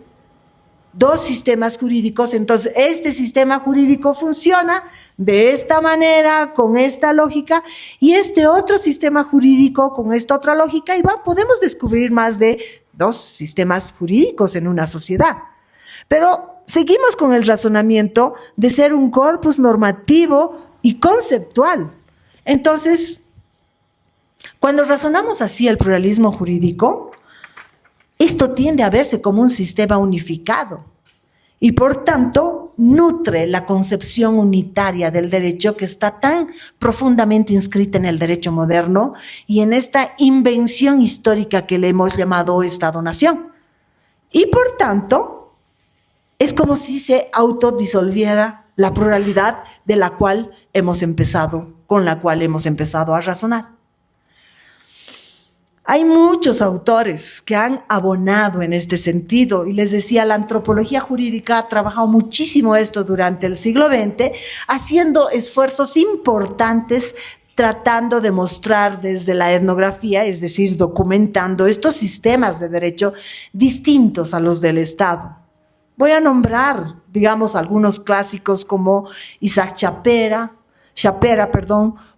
dos sistemas jurídicos, entonces este sistema jurídico funciona de esta manera, con esta lógica, y este otro sistema jurídico con esta otra lógica, y podemos descubrir más de dos sistemas jurídicos en una sociedad. Pero seguimos con el razonamiento de ser un corpus normativo y conceptual. Entonces, cuando razonamos así el pluralismo jurídico, esto tiende a verse como un sistema unificado y, por tanto, nutre la concepción unitaria del derecho que está tan profundamente inscrita en el derecho moderno y en esta invención histórica que le hemos llamado Estado-nación. Y, por tanto, es como si se autodisolviera la pluralidad con la cual hemos empezado a razonar. Hay muchos autores que han abonado en este sentido, y les decía, la antropología jurídica ha trabajado muchísimo esto durante el siglo XX, haciendo esfuerzos importantes, tratando de mostrar desde la etnografía, es decir, documentando estos sistemas de derecho distintos a los del Estado. Voy a nombrar, digamos, algunos clásicos como Isaac Chapera,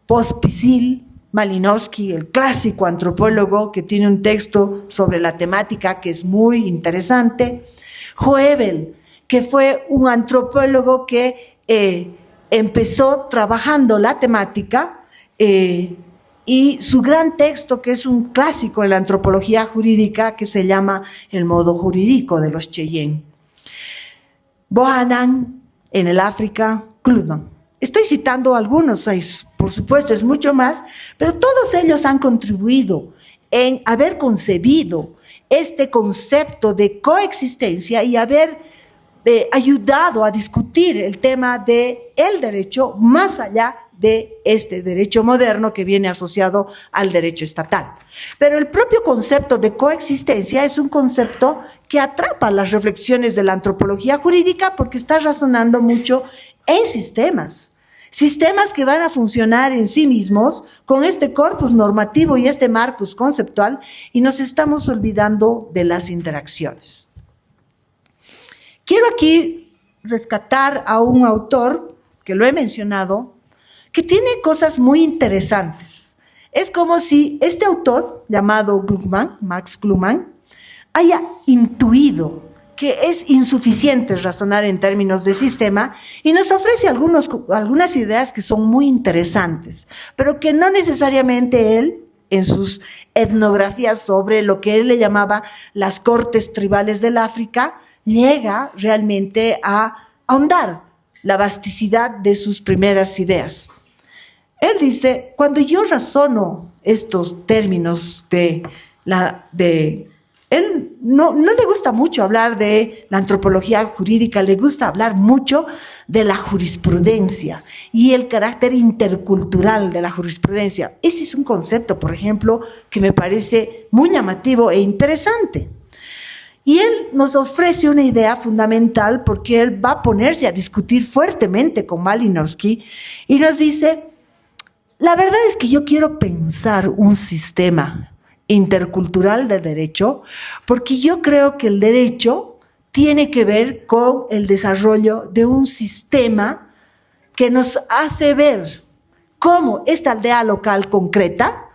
Pospisil, Malinowski, el clásico antropólogo que tiene un texto sobre la temática que es muy interesante. Hoebel, que fue un antropólogo que empezó trabajando la temática y su gran texto, que es un clásico en la antropología jurídica, que se llama El modo jurídico de los Cheyenne. Bohanan, en el África, Klutman. Estoy citando algunos, por supuesto es mucho más, pero todos ellos han contribuido en haber concebido este concepto de coexistencia y haber ayudado a discutir el tema del derecho más allá de este derecho moderno que viene asociado al derecho estatal. Pero el propio concepto de coexistencia es un concepto que atrapa las reflexiones de la antropología jurídica porque está razonando mucho en sistemas que van a funcionar en sí mismos con este corpus normativo y este marcus conceptual, y nos estamos olvidando de las interacciones. quiero aquí rescatar a un autor, que lo he mencionado, que tiene cosas muy interesantes. Es como si este autor, llamado Gluckman, Max Gluckman, haya intuido que es insuficiente razonar en términos de sistema y nos ofrece algunas ideas que son muy interesantes, pero que no necesariamente él, en sus etnografías sobre lo que él le llamaba las cortes tribales del África, llega realmente a ahondar la vasticidad de sus primeras ideas. Él dice, cuando yo razono estos términos él no le gusta mucho hablar de la antropología jurídica, le gusta hablar mucho de la jurisprudencia y el carácter intercultural de la jurisprudencia. Ese es un concepto, por ejemplo, que me parece muy llamativo e interesante. Y él nos ofrece una idea fundamental porque él va a ponerse a discutir fuertemente con Malinowski y nos dice, la verdad es que yo quiero pensar un sistema intercultural de derecho, porque yo creo que el derecho tiene que ver con el desarrollo de un sistema que nos hace ver cómo esta aldea local concreta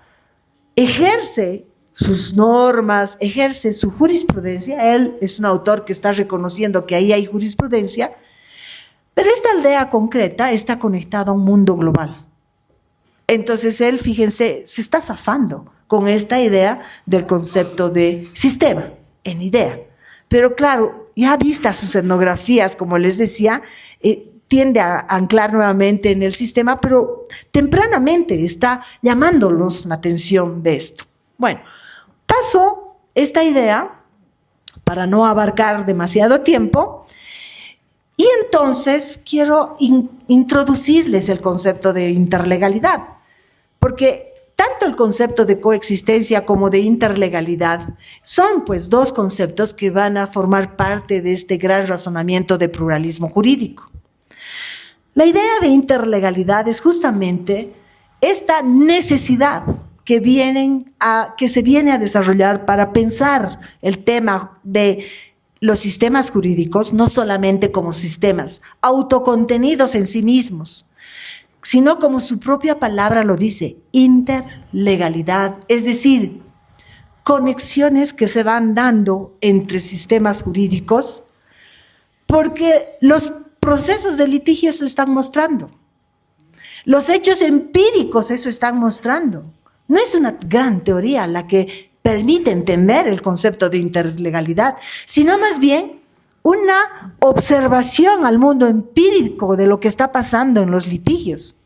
ejerce sus normas, ejerce su jurisprudencia. Él es un autor que está reconociendo que ahí hay jurisprudencia, pero esta aldea concreta está conectada a un mundo global. Entonces él, fíjense, se está zafando con esta idea del concepto de sistema, en idea. Pero claro, ya vistas sus etnografías, como les decía, tiende a anclar nuevamente en el sistema, pero tempranamente está llamándolos la atención de esto. Bueno, paso esta idea para no abarcar demasiado tiempo y entonces quiero introducirles el concepto de interlegalidad, porque tanto el concepto de coexistencia como de interlegalidad son pues dos conceptos que van a formar parte de este gran razonamiento de pluralismo jurídico. La idea de interlegalidad es justamente esta necesidad que se viene a desarrollar para pensar el tema de los sistemas jurídicos no solamente como sistemas autocontenidos en sí mismos, sino como su propia palabra lo dice, interlegalidad, es decir, conexiones que se van dando entre sistemas jurídicos, porque los procesos de litigio eso están mostrando. Los hechos empíricos eso están mostrando. No es una gran teoría la que permite entender el concepto de interlegalidad, sino más bien una observación al mundo empírico de lo que está pasando en los litigios.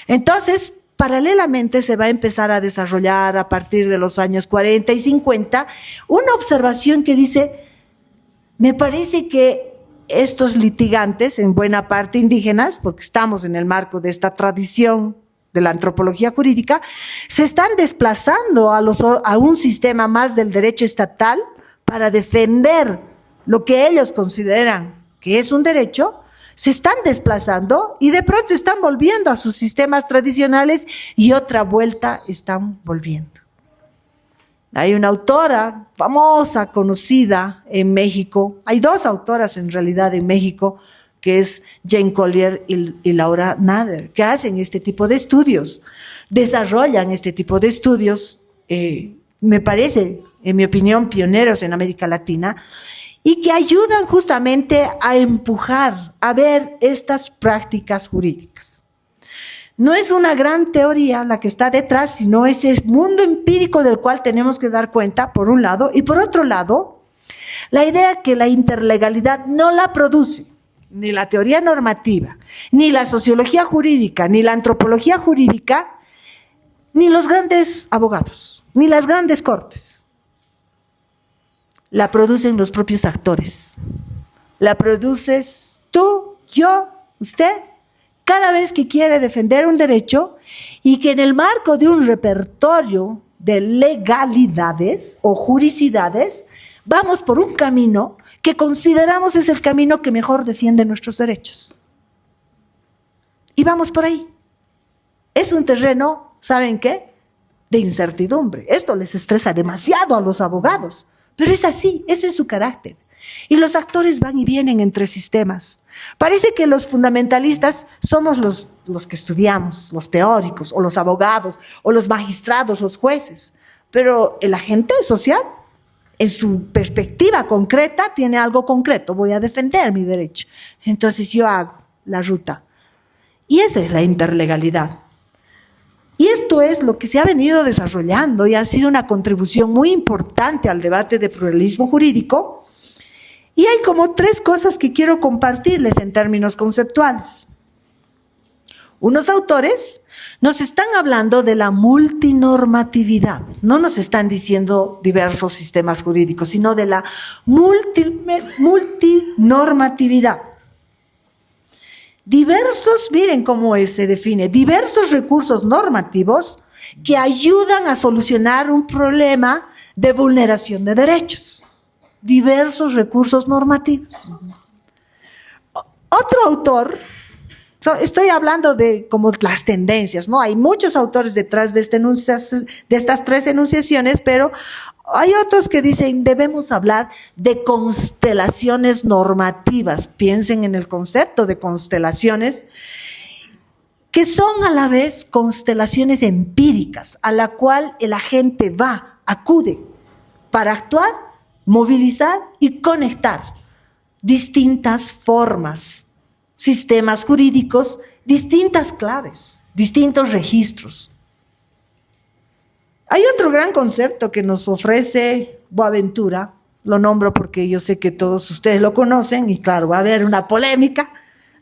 Entonces, paralelamente se va a empezar a desarrollar a partir de los años 40 y 50 una observación que dice, me parece que estos litigantes, en buena parte indígenas, porque estamos en el marco de esta tradición de la antropología jurídica, se están desplazando a un sistema más del derecho estatal para defender lo que ellos consideran que es un derecho, se están desplazando y de pronto están volviendo a sus sistemas tradicionales y otra vuelta están volviendo. Hay una autora famosa, conocida en México, hay dos autoras en realidad en México, que es Jane Collier y Laura Nader, que hacen este tipo de estudios, desarrollan este tipo de estudios, me parece, en mi opinión, pioneros en América Latina, y que ayudan justamente a empujar, a ver estas prácticas jurídicas. No es una gran teoría la que está detrás, sino ese mundo empírico del cual tenemos que dar cuenta, por un lado, y por otro lado, la idea que la interlegalidad no la produce ni la teoría normativa, ni la sociología jurídica, ni la antropología jurídica, ni los grandes abogados, ni las grandes cortes. La producen los propios actores. La produces tú, yo, usted, cada vez que quiere defender un derecho y que en el marco de un repertorio de legalidades o juricidades vamos por un camino que consideramos es el camino que mejor defiende nuestros derechos. Y vamos por ahí. Es un terreno, ¿saben qué? De incertidumbre. Esto les estresa demasiado a los abogados, pero es así, eso es su carácter. Y los actores van y vienen entre sistemas. Parece que los fundamentalistas somos los que estudiamos, los teóricos, o los abogados, o los magistrados, los jueces. Pero el agente social, en su perspectiva concreta, tiene algo concreto. Voy a defender mi derecho. Entonces yo hago la ruta. Y esa es la interlegalidad. Y esto es lo que se ha venido desarrollando y ha sido una contribución muy importante al debate de pluralismo jurídico. Y hay como 3 cosas que quiero compartirles en términos conceptuales. Unos autores nos están hablando de la multinormatividad. No nos están diciendo diversos sistemas jurídicos, sino de la multinormatividad. Miren cómo se define, diversos recursos normativos que ayudan a solucionar un problema de vulneración de derechos. Diversos recursos normativos. Otro autor, estoy hablando de como las tendencias, ¿no? Hay muchos autores detrás de estas 3 enunciaciones, pero hay otros que dicen debemos hablar de constelaciones normativas. Piensen en el concepto de constelaciones, que son a la vez constelaciones empíricas, a la cual el agente acude para actuar, movilizar y conectar distintas formas, sistemas jurídicos, distintas claves, distintos registros. Hay otro gran concepto que nos ofrece Boaventura, lo nombro porque yo sé que todos ustedes lo conocen y claro, va a haber una polémica.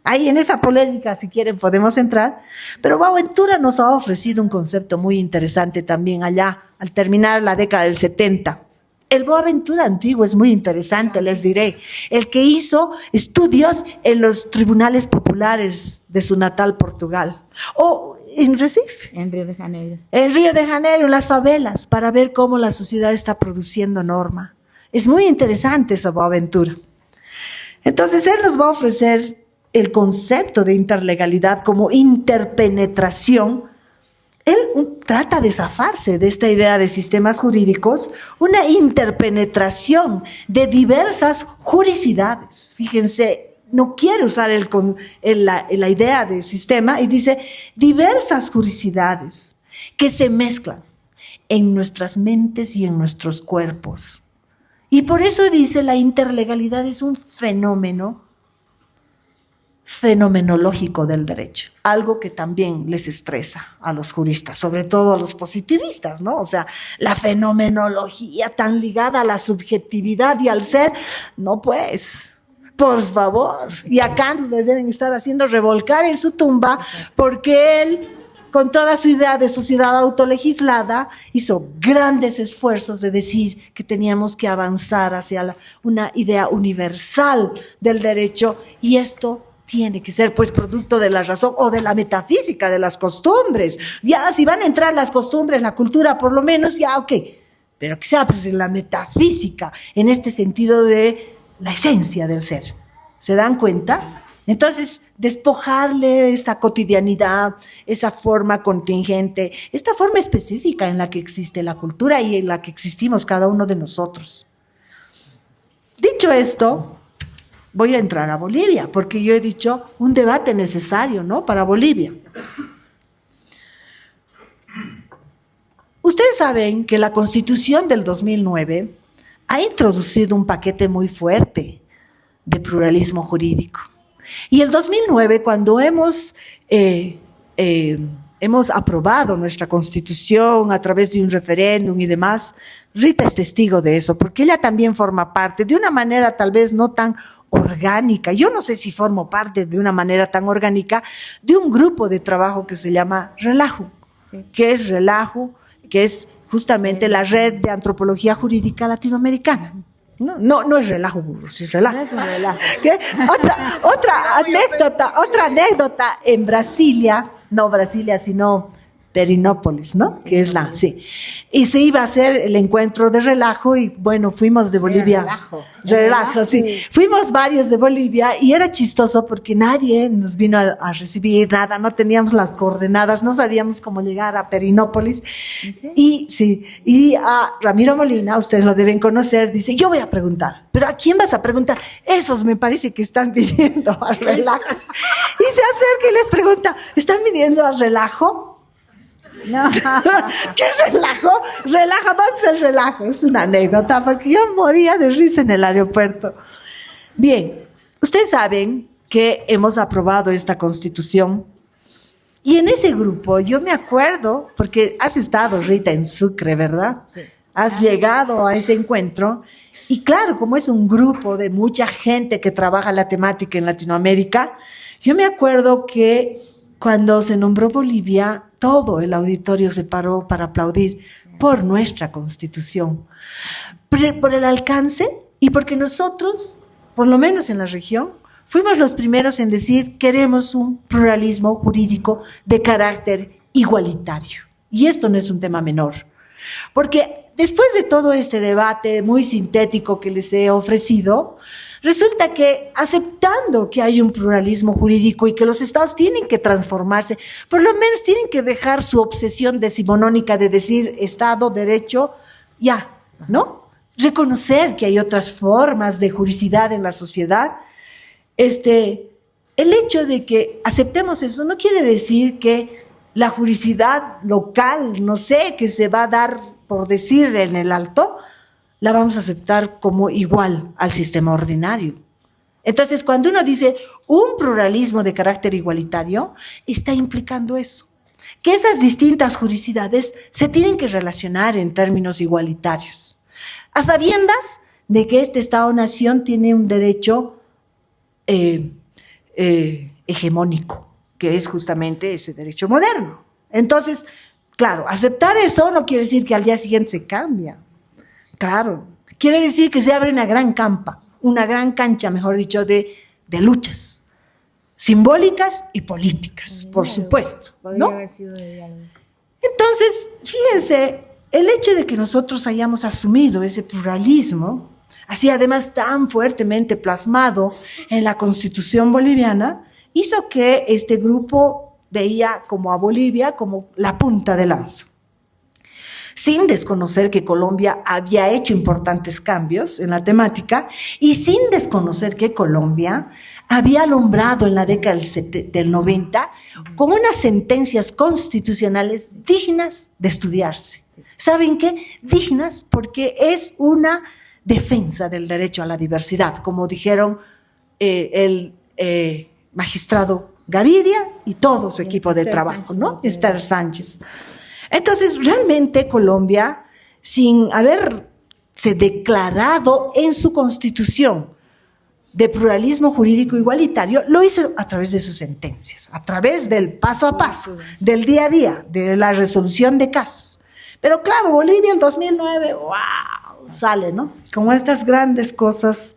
Ahí en esa polémica, si quieren, podemos entrar. Pero Boaventura nos ha ofrecido un concepto muy interesante también allá, al terminar la década del 70. El Boaventura antiguo es muy interesante, les diré. El que hizo estudios en los tribunales populares de su natal Portugal. O en Recife. En Río de Janeiro. En Río de Janeiro, en las favelas, para ver cómo la sociedad está produciendo norma. Es muy interesante esa Boaventura. Entonces, él nos va a ofrecer el concepto de interlegalidad como interpenetración. Él trata de zafarse de esta idea de sistemas jurídicos, una interpenetración de diversas juricidades. Fíjense, no quiere usar la idea de sistema y dice diversas juricidades que se mezclan en nuestras mentes y en nuestros cuerpos. Y por eso dice la interlegalidad es un fenómeno fenomenológico del derecho, algo que también les estresa a los juristas, sobre todo a los positivistas, ¿no? O sea, la fenomenología tan ligada a la subjetividad y al ser, no pues, por favor. Y a Kant le deben estar haciendo revolcar en su tumba porque él, con toda su idea de sociedad autolegislada, hizo grandes esfuerzos de decir que teníamos que avanzar hacia una idea universal del derecho y esto tiene que ser pues producto de la razón o de la metafísica de las costumbres. Ya si van a entrar las costumbres, la cultura por lo menos, ya ok, pero que sea pues en la metafísica, en este sentido de la esencia del ser. ¿Se dan cuenta? Entonces, despojarle esa cotidianidad, esa forma contingente, esta forma específica en la que existe la cultura y en la que existimos cada uno de nosotros. Dicho esto, voy a entrar a Bolivia, porque yo he dicho un debate necesario, ¿no?, para Bolivia. Ustedes saben que la Constitución del 2009 ha introducido un paquete muy fuerte de pluralismo jurídico. Y el 2009, cuando hemos aprobado nuestra Constitución a través de un referéndum y demás, Rita es testigo de eso, porque ella también forma parte, de una manera tal vez no tan orgánica. Yo no sé si formo parte de una manera tan orgánica de un grupo de trabajo que se llama Relajo, sí. Que es justamente la red de antropología jurídica latinoamericana. No es relajo, sí es relajo. No es un relajo. Otra anécdota en Brasilia, no Brasilia, sino Perinópolis, ¿no? Que es sí. Y se iba a hacer el encuentro de relajo y bueno, fuimos de Bolivia. Relajo, sí. Fuimos varios de Bolivia y era chistoso porque nadie nos vino a recibir nada, no teníamos las coordenadas, no sabíamos cómo llegar a Perinópolis. Y a Ramiro Molina, ustedes lo deben conocer, dice, yo voy a preguntar. ¿Pero a quién vas a preguntar? Esos me parece que están viniendo a relajo. Y se acerca y les pregunta, ¿están viniendo a relajo? No. ¿Qué relajo? ¿Relajo? ¿Dónde es el relajo? Es una anécdota porque yo moría de risa en el aeropuerto. Bien, ustedes saben que hemos aprobado esta Constitución y en ese grupo yo me acuerdo, porque has estado, Rita, en Sucre, ¿verdad? Sí. Has llegado a ese encuentro y claro, como es un grupo de mucha gente que trabaja la temática en Latinoamérica, yo me acuerdo que cuando se nombró Bolivia, todo el auditorio se paró para aplaudir por nuestra Constitución, por el alcance y porque nosotros, por lo menos en la región, fuimos los primeros en decir queremos un pluralismo jurídico de carácter igualitario. Y esto no es un tema menor, porque después de todo este debate muy sintético que les he ofrecido, resulta que aceptando que hay un pluralismo jurídico y que los estados tienen que transformarse, por lo menos tienen que dejar su obsesión decimonónica de decir Estado, derecho, ya, ¿no? Reconocer que hay otras formas de juricidad en la sociedad. El hecho de que aceptemos eso no quiere decir que la juricidad local, no sé, que se va a dar, por decir en el alto, la vamos a aceptar como igual al sistema ordinario. Entonces, cuando uno dice un pluralismo de carácter igualitario, está implicando eso, que esas distintas juricidades se tienen que relacionar en términos igualitarios, a sabiendas de que este Estado-nación tiene un derecho hegemónico, que es justamente ese derecho moderno. Entonces, claro, aceptar eso no quiere decir que al día siguiente se cambia. Claro, quiere decir que se abre una gran cancha, mejor dicho, de luchas simbólicas y políticas, por supuesto, ¿no? Entonces, fíjense, el hecho de que nosotros hayamos asumido ese pluralismo, así además tan fuertemente plasmado en la Constitución boliviana, hizo que este grupo veía como a Bolivia como la punta de lanza, sin desconocer que Colombia había hecho importantes cambios en la temática y sin desconocer que Colombia había alumbrado en la década del 90 con unas sentencias constitucionales dignas de estudiarse. ¿Saben qué? Dignas porque es una defensa del derecho a la diversidad, como dijeron el magistrado Gaviria y todo su equipo de trabajo, ¿no? Esther Sánchez. Entonces, realmente Colombia, sin haberse declarado en su constitución de pluralismo jurídico igualitario, lo hizo a través de sus sentencias, a través del paso a paso, del día a día, de la resolución de casos. Pero claro, Bolivia en 2009, ¡wow!, sale, ¿no? Como estas grandes cosas,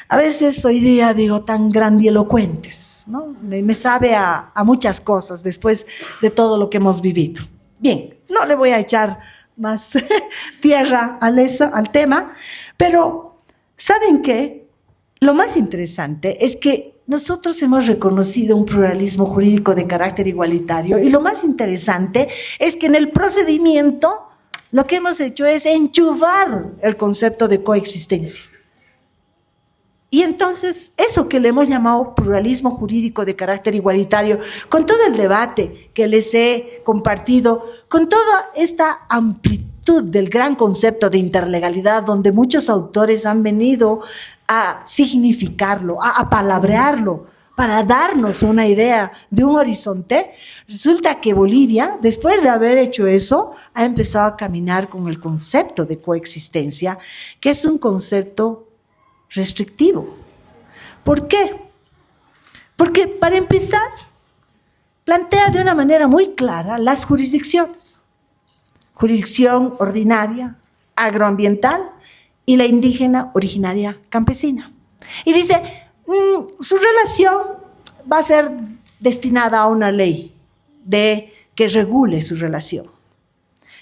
a veces hoy día digo tan grandilocuentes, ¿no? Me sabe a muchas cosas después de todo lo que hemos vivido. Bien, no le voy a echar más tierra al tema, pero ¿saben qué? Lo más interesante es que nosotros hemos reconocido un pluralismo jurídico de carácter igualitario y lo más interesante es que en el procedimiento lo que hemos hecho es enchufar el concepto de coexistencia. Y entonces, eso que le hemos llamado pluralismo jurídico de carácter igualitario, con todo el debate que les he compartido, con toda esta amplitud del gran concepto de interlegalidad, donde muchos autores han venido a significarlo, a apalabrearlo, para darnos una idea de un horizonte, resulta que Bolivia, después de haber hecho eso, ha empezado a caminar con el concepto de coexistencia, que es un concepto restrictivo. ¿Por qué? Porque, para empezar, plantea de una manera muy clara las jurisdicciones. Jurisdicción ordinaria, agroambiental y la indígena originaria campesina. Y dice, su relación va a ser destinada a una ley que regule su relación.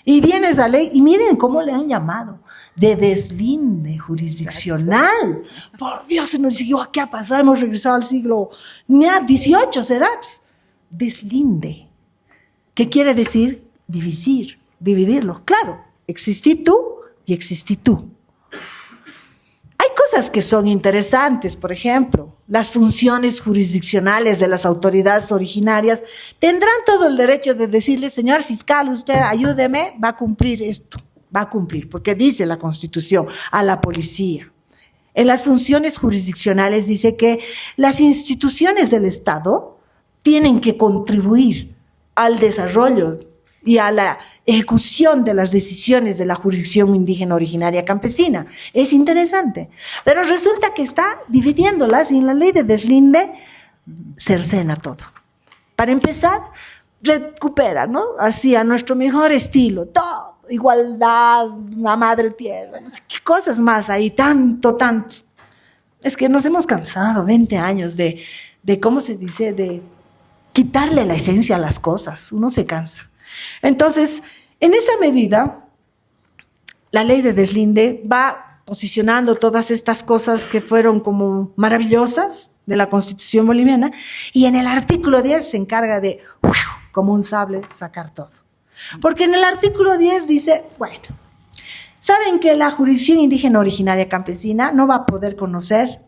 Y viene esa ley, y miren cómo le han llamado, de deslinde jurisdiccional. Por Dios, se nos dijo, ¿qué ha pasado? Hemos regresado al siglo XVIII, ¿será? Deslinde. ¿Qué quiere decir? Dividirlo. Claro, existí tú y existí tú. Hay cosas que son interesantes, por ejemplo, las funciones jurisdiccionales de las autoridades originarias tendrán todo el derecho de decirle, señor fiscal, usted ayúdeme, va a cumplir esto, va a cumplir, porque dice la Constitución, a la policía. En las funciones jurisdiccionales dice que las instituciones del Estado tienen que contribuir al desarrollo y a la ejecución de las decisiones de la jurisdicción indígena originaria campesina. Es interesante. Pero resulta que está dividiéndolas y en la ley de deslinde cercena todo. Para empezar, recupera, ¿no? Así, a nuestro mejor estilo, todo, igualdad, la madre tierra, no sé qué cosas más ahí, tanto. Es que nos hemos cansado 20 años de ¿cómo se dice? De quitarle la esencia a las cosas. Uno se cansa. Entonces, en esa medida, la ley de deslinde va posicionando todas estas cosas que fueron como maravillosas de la Constitución boliviana y en el artículo 10 se encarga de, como un sable, sacar todo. Porque en el artículo 10 dice, bueno, saben que la jurisdicción indígena originaria campesina no va a poder conocer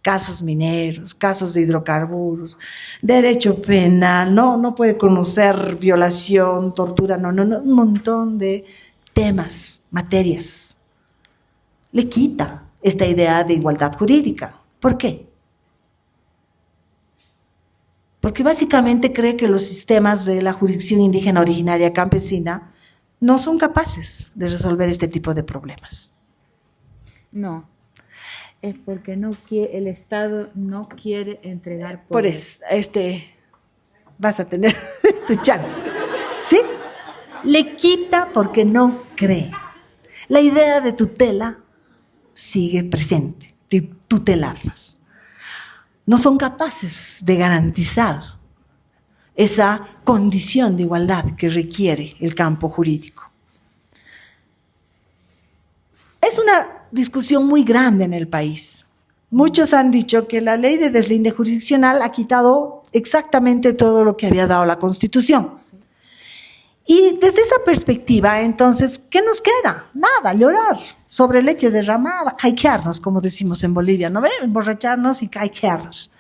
casos mineros, casos de hidrocarburos, derecho penal, no puede conocer violación, tortura, no, un montón de temas, materias. Le quita esta idea de igualdad jurídica. ¿Por qué? Porque básicamente cree que los sistemas de la jurisdicción indígena originaria campesina no son capaces de resolver este tipo de problemas. No. Es porque el Estado no quiere entregar poder. Por eso, vas a tener tu chance, ¿sí? Le quita porque no cree. La idea de tutela sigue presente, de tutelarlas. No son capaces de garantizar esa condición de igualdad que requiere el campo jurídico. Es una discusión muy grande en el país. Muchos han dicho que la ley de deslinde jurisdiccional ha quitado exactamente todo lo que había dado la Constitución. Y desde esa perspectiva, entonces, ¿qué nos queda? Nada, llorar sobre leche derramada, caiquearnos, como decimos en Bolivia, ¿no ve? Emborracharnos y caiquearnos.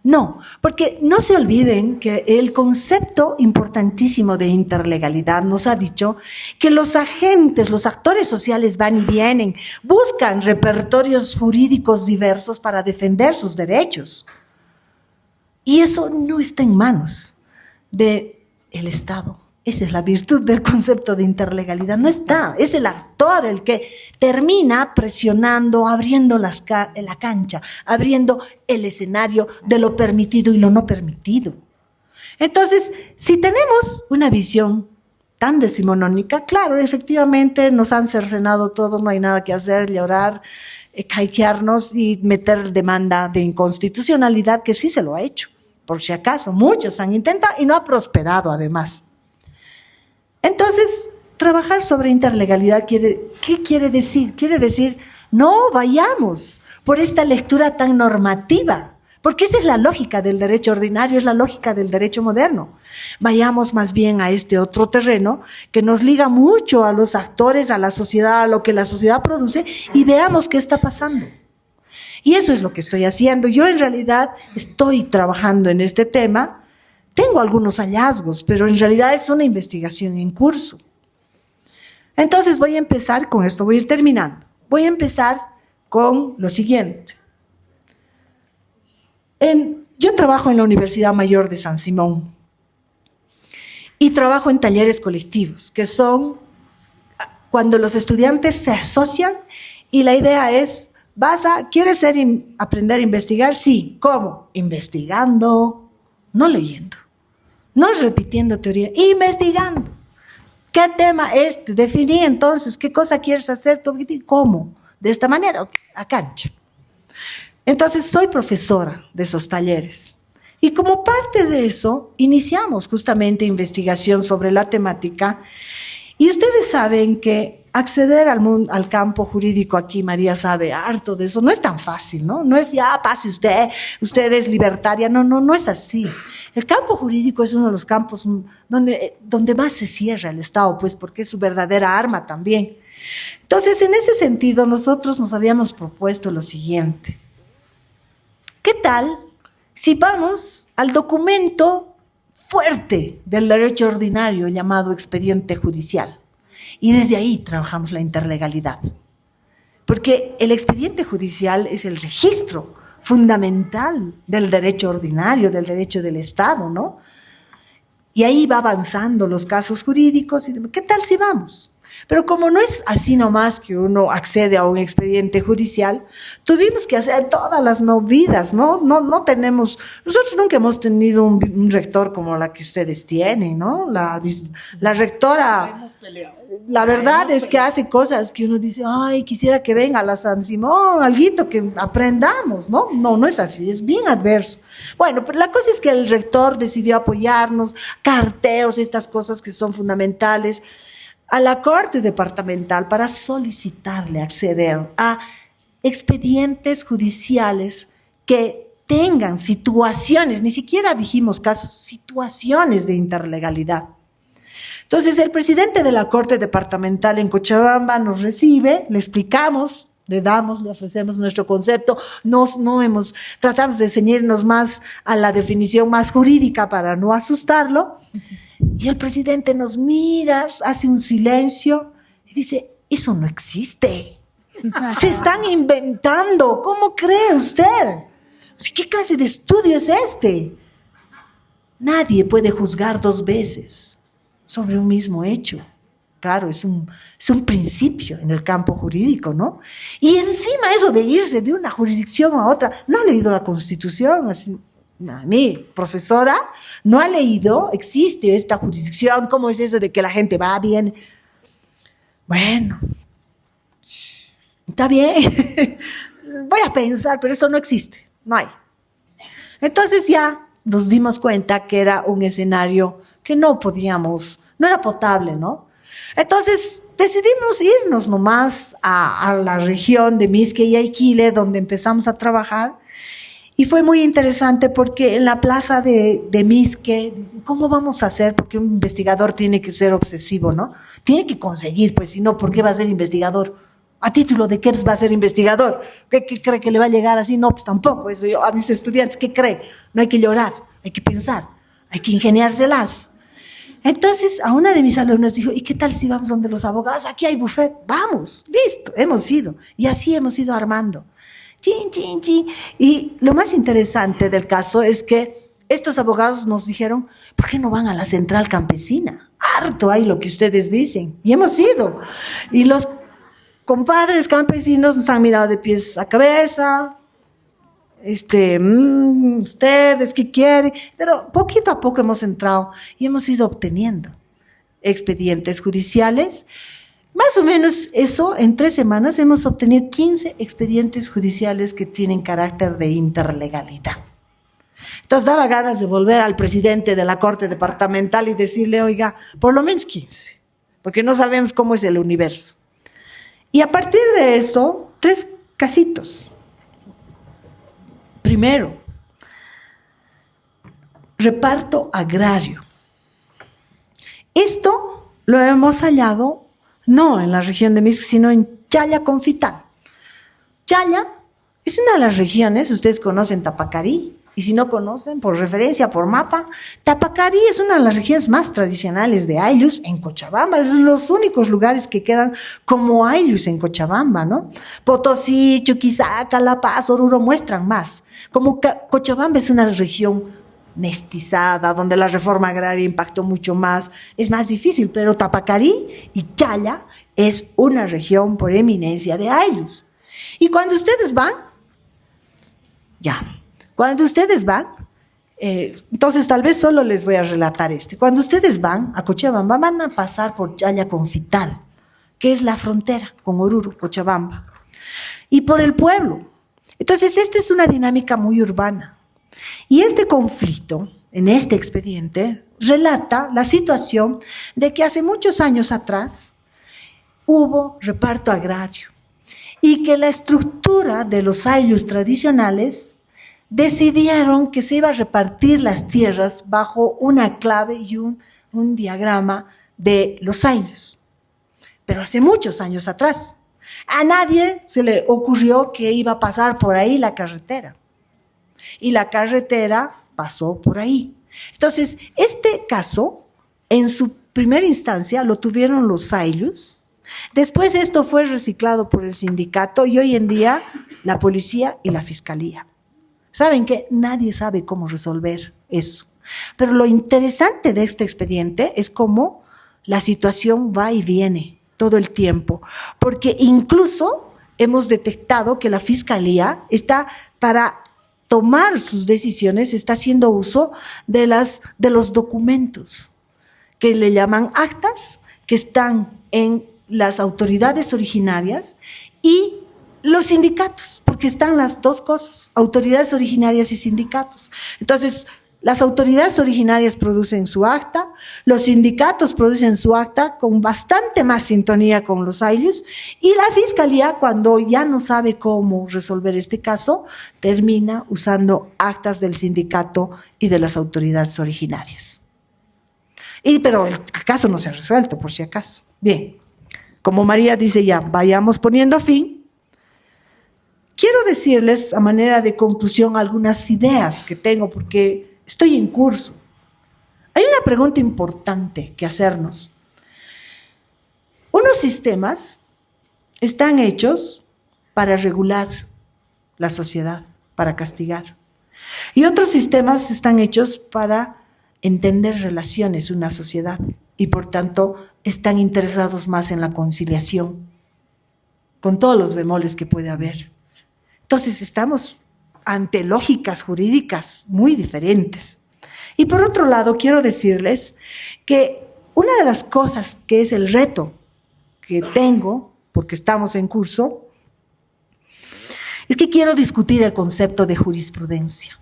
No, porque no se olviden que el concepto importantísimo de interlegalidad nos ha dicho que los agentes, los actores sociales van y vienen, buscan repertorios jurídicos diversos para defender sus derechos. Y eso no está en manos del Estado. Esa es la virtud del concepto de interlegalidad. No está, es el actor el que termina presionando, abriendo la cancha, abriendo el escenario de lo permitido y lo no permitido. Entonces, si tenemos una visión tan decimonónica, claro, efectivamente nos han cercenado todo, no hay nada que hacer, llorar, caiquearnos y meter demanda de inconstitucionalidad, que sí se lo ha hecho, por si acaso. Muchos han intentado y no ha prosperado además. Entonces, trabajar sobre interlegalidad, ¿qué quiere decir? Quiere decir, no vayamos por esta lectura tan normativa, porque esa es la lógica del derecho ordinario, es la lógica del derecho moderno. Vayamos más bien a este otro terreno que nos liga mucho a los actores, a la sociedad, a lo que la sociedad produce y veamos qué está pasando. Y eso es lo que estoy haciendo. Yo en realidad estoy trabajando en este tema. Tengo algunos hallazgos, pero en realidad es una investigación en curso. Entonces voy a empezar con esto, voy a ir terminando. Voy a empezar con lo siguiente. Yo trabajo en la Universidad Mayor de San Simón y trabajo en talleres colectivos, que son cuando los estudiantes se asocian y la idea es, ¿quieres aprender a investigar? Sí. ¿Cómo? Investigando, no leyendo, no repitiendo teoría, investigando. ¿Qué tema es? Definí entonces, ¿qué cosa quieres hacer? ¿Cómo? De esta manera, a cancha. Entonces, soy profesora de esos talleres. Y como parte de eso, iniciamos justamente investigación sobre la temática. Y ustedes saben que acceder al campo jurídico aquí, María sabe harto de eso, no es tan fácil, ¿no? No es ya pase usted es libertaria, no es así. El campo jurídico es uno de los campos donde más se cierra el Estado, pues porque es su verdadera arma también. Entonces, en ese sentido, nosotros nos habíamos propuesto lo siguiente. ¿Qué tal si vamos al documento fuerte del derecho ordinario llamado expediente judicial? Y desde ahí trabajamos la interlegalidad. Porque el expediente judicial es el registro fundamental del derecho ordinario, del derecho del Estado, ¿no? Y ahí va avanzando los casos jurídicos. Y ¿qué tal si vamos? Pero como no es así nomás que uno accede a un expediente judicial, tuvimos que hacer todas las movidas, ¿no? No tenemos, nosotros nunca hemos tenido un rector como la que ustedes tienen, ¿no? La rectora, la verdad es que hace cosas que uno dice, ay, quisiera que venga la San Simón, alguito que aprendamos, ¿no? No es así, es bien adverso. Bueno, pero la cosa es que el rector decidió apoyarnos, carteos, estas cosas que son fundamentales, a la Corte Departamental para solicitarle acceder a expedientes judiciales que tengan situaciones, ni siquiera dijimos casos, situaciones de interlegalidad. Entonces, el presidente de la Corte Departamental en Cochabamba nos recibe, le explicamos, le ofrecemos nuestro concepto, tratamos de ceñirnos más a la definición más jurídica para no asustarlo. Y el presidente nos mira, hace un silencio y dice, eso no existe. Se están inventando. ¿Cómo cree usted? ¿Qué clase de estudio es este? Nadie puede juzgar dos veces sobre un mismo hecho. Claro, es un principio en el campo jurídico, ¿no? Y encima eso de irse de una jurisdicción a otra, no ha leído la Constitución, así. A mí, profesora, no ha leído, existe esta jurisdicción, ¿cómo es eso de que la gente va bien? Bueno, está bien, voy a pensar, pero eso no existe, no hay. Entonces ya nos dimos cuenta que era un escenario que no era potable, ¿no? Entonces decidimos irnos nomás a la región de Misque y Aiquile, donde empezamos a trabajar. Y fue muy interesante porque en la plaza de Misque, ¿cómo vamos a hacer? Porque un investigador tiene que ser obsesivo, ¿no? Tiene que conseguir, pues si no, ¿por qué va a ser investigador? ¿A título de qué va a ser investigador? ¿Qué cree que le va a llegar así? No, pues tampoco. Eso yo, a mis estudiantes, ¿qué cree? No hay que llorar, hay que pensar, hay que ingeniárselas. Entonces, a una de mis alumnos dijo, ¿y qué tal si vamos donde los abogados? Aquí hay buffet, vamos, listo, hemos ido. Y así hemos ido armando. Chin, chin, chin. Y lo más interesante del caso es que estos abogados nos dijeron, ¿por qué no van a la central campesina? Harto hay lo que ustedes dicen. Y hemos ido. Y los compadres campesinos nos han mirado de pies a cabeza. Ustedes, ¿qué quieren? Pero poquito a poco hemos entrado y hemos ido obteniendo expedientes judiciales. Más o menos eso, en 3 semanas hemos obtenido 15 expedientes judiciales que tienen carácter de interlegalidad. Entonces daba ganas de volver al presidente de la Corte Departamental y decirle, oiga, por lo menos 15, porque no sabemos cómo es el universo. Y a partir de eso, 3 casitos. Primero, reparto agrario. Esto lo hemos hallado no en la región de Misque, sino en Chaya Confital. Chaya es una de las regiones, ustedes conocen Tapacarí, y si no conocen, por referencia, por mapa, Tapacarí es una de las regiones más tradicionales de Ayllus en Cochabamba. Esos son los únicos lugares que quedan como Ayllus en Cochabamba, ¿no? Potosí, Chuquisaca, La Paz, Oruro muestran más. Como Cochabamba es una región mestizada, donde la reforma agraria impactó mucho más, es más difícil, pero Tapacarí y Chaya es una región por eminencia de Ayllus. Y cuando ustedes van, entonces tal vez solo les voy a relatar cuando ustedes van a Cochabamba, van a pasar por Chaya Confital, que es la frontera con Oruro, Cochabamba, y por el pueblo. Entonces esta es una dinámica muy urbana. Y este conflicto, en este expediente, relata la situación de que hace muchos años atrás hubo reparto agrario y que la estructura de los ayllus tradicionales decidieron que se iba a repartir las tierras bajo una clave y un diagrama de los ayllus. Pero hace muchos años atrás. A nadie se le ocurrió que iba a pasar por ahí la carretera. Y la carretera pasó por ahí. Entonces, este caso, en su primera instancia, lo tuvieron los ayllus. Después esto fue reciclado por el sindicato y hoy en día la policía y la fiscalía. ¿Saben qué? Nadie sabe cómo resolver eso. Pero lo interesante de este expediente es cómo la situación va y viene todo el tiempo, porque incluso hemos detectado que la fiscalía está, para tomar sus decisiones, está haciendo uso de los documentos que le llaman actas, que están en las autoridades originarias y los sindicatos, porque están las dos cosas, autoridades originarias y sindicatos. Entonces, las autoridades originarias producen su acta, los sindicatos producen su acta con bastante más sintonía con los ayllus y la fiscalía, cuando ya no sabe cómo resolver este caso, termina usando actas del sindicato y de las autoridades originarias. Pero el caso no se ha resuelto, por si acaso. Bien, como María dice ya, vayamos poniendo fin. Quiero decirles a manera de conclusión algunas ideas que tengo porque estoy en curso. Hay una pregunta importante que hacernos. Unos sistemas están hechos para regular la sociedad, para castigar. Y otros sistemas están hechos para entender relaciones, una sociedad, y por tanto están interesados más en la conciliación, con todos los bemoles que puede haber. Entonces estamos ante lógicas jurídicas muy diferentes. Y por otro lado, quiero decirles que una de las cosas que es el reto que tengo, porque estamos en curso, es que quiero discutir el concepto de jurisprudencia.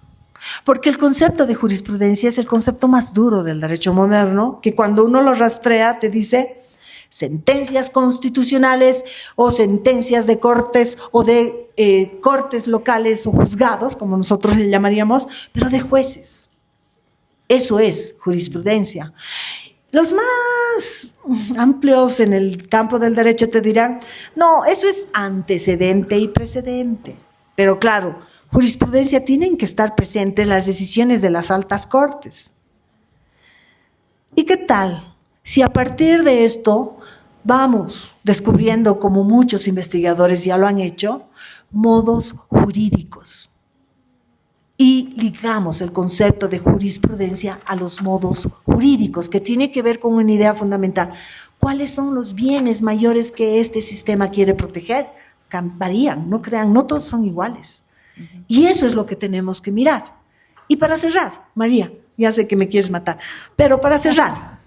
Porque el concepto de jurisprudencia es el concepto más duro del derecho moderno, que cuando uno lo rastrea te dice sentencias constitucionales o sentencias de cortes o de cortes locales o juzgados, como nosotros le llamaríamos, pero de jueces. Eso es jurisprudencia. Los más amplios en el campo del derecho te dirán, no, eso es antecedente y precedente. Pero claro, jurisprudencia tienen que estar presentes las decisiones de las altas cortes. ¿Y qué tal si a partir de esto vamos descubriendo, como muchos investigadores ya lo han hecho, modos jurídicos? Y ligamos el concepto de jurisprudencia a los modos jurídicos, que tiene que ver con una idea fundamental. ¿Cuáles son los bienes mayores que este sistema quiere proteger? Varían, no crean, no todos son iguales. Y eso es lo que tenemos que mirar. Y para cerrar, María, ya sé que me quieres matar, pero para cerrar,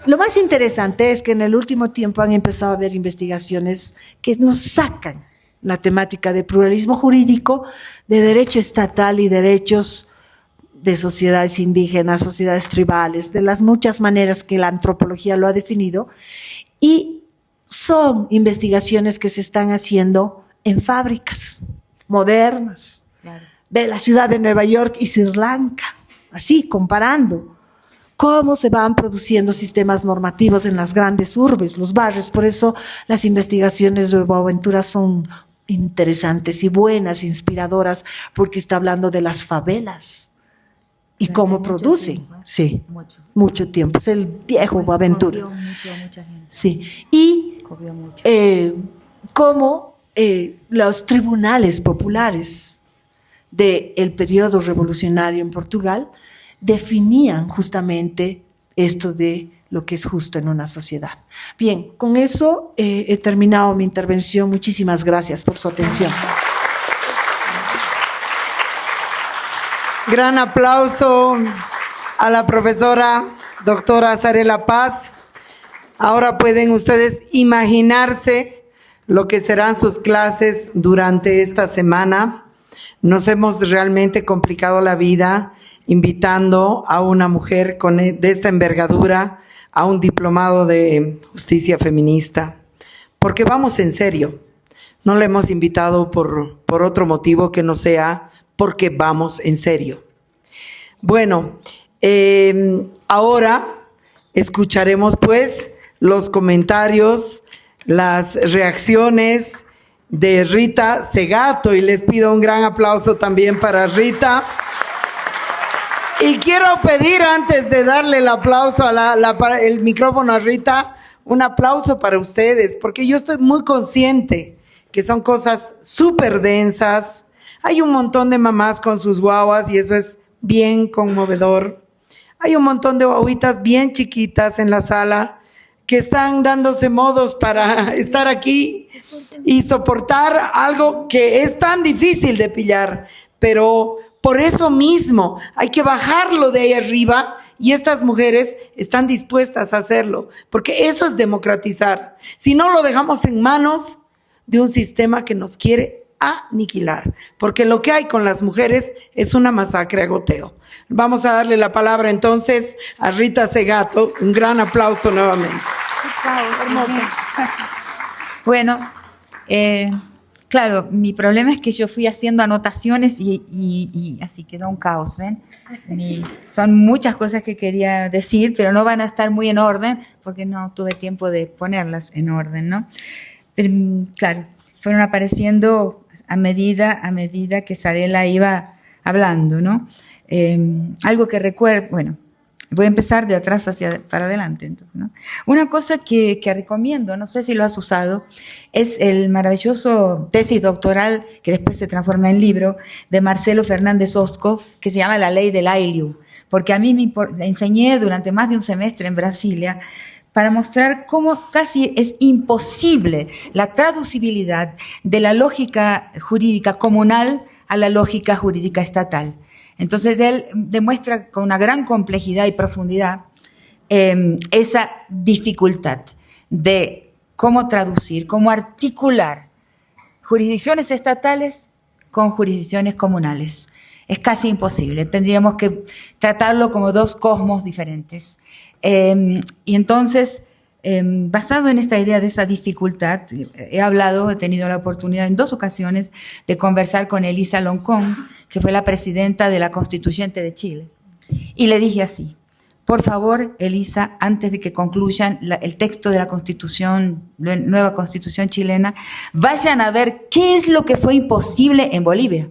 lo más interesante es que en el último tiempo han empezado a haber investigaciones que nos sacan la temática de pluralismo jurídico, de derecho estatal y derechos de sociedades indígenas, sociedades tribales, de las muchas maneras que la antropología lo ha definido, y son investigaciones que se están haciendo en fábricas modernas, claro, de la ciudad de Nueva York y Sri Lanka, así comparando cómo se van produciendo sistemas normativos en las grandes urbes, los barrios. Por eso las investigaciones de Boaventura son interesantes y buenas, inspiradoras, porque está hablando de las favelas y cómo producen. Sí, mucho tiempo. Es el viejo Boaventura. Sí, y cómo los tribunales populares del periodo revolucionario en Portugal definían justamente esto de lo que es justo en una sociedad. Bien, con eso he terminado mi intervención. Muchísimas gracias por su atención. Gran aplauso a la profesora doctora Zarela Paz. Ahora pueden ustedes imaginarse lo que serán sus clases durante esta semana. Nos hemos realmente complicado la vida invitando a una mujer de esta envergadura a un diplomado de justicia feminista, porque vamos en serio. No la hemos invitado por otro motivo que no sea porque vamos en serio. Bueno, ahora escucharemos pues los comentarios, las reacciones de Rita Segato, y les pido un gran aplauso también para Rita. Y quiero pedir, antes de darle el aplauso el micrófono a Rita, un aplauso para ustedes, porque yo estoy muy consciente que son cosas súper densas. Hay un montón de mamás con sus guaguas y eso es bien conmovedor. Hay un montón de guaguitas bien chiquitas en la sala que están dándose modos para estar aquí y soportar algo que es tan difícil de pillar, pero por eso mismo hay que bajarlo de ahí arriba, y estas mujeres están dispuestas a hacerlo, porque eso es democratizar. Si no, lo dejamos en manos de un sistema que nos quiere aniquilar, porque lo que hay con las mujeres es una masacre a goteo. Vamos a darle la palabra entonces a Rita Segato. Un gran aplauso nuevamente. Bueno, claro, mi problema es que yo fui haciendo anotaciones y así quedó un caos, ¿ven? Son muchas cosas que quería decir, pero no van a estar muy en orden porque no tuve tiempo de ponerlas en orden, ¿no? Pero, claro, fueron apareciendo a medida que Sarela iba hablando, ¿no? Algo que recuerdo, bueno, voy a empezar de atrás para adelante, entonces, ¿no? Una cosa que recomiendo, no sé si lo has usado, es el maravilloso tesis doctoral que después se transforma en libro de Marcelo Fernández Osco, que se llama La Ley del Ayllu, porque a mí me enseñé durante más de un semestre en Brasilia para mostrar cómo casi es imposible la traducibilidad de la lógica jurídica comunal a la lógica jurídica estatal. Entonces él demuestra con una gran complejidad y profundidad esa dificultad de cómo traducir, cómo articular jurisdicciones estatales con jurisdicciones comunales. Es casi imposible, tendríamos que tratarlo como dos cosmos diferentes. Y entonces, basado en esta idea de esa dificultad, he tenido la oportunidad en 2 ocasiones de conversar con Elisa Loncón, que fue la presidenta de la Constituyente de Chile. Y le dije así: por favor, Elisa, antes de que concluyan el texto de la Constitución, la nueva Constitución chilena, vayan a ver qué es lo que fue imposible en Bolivia.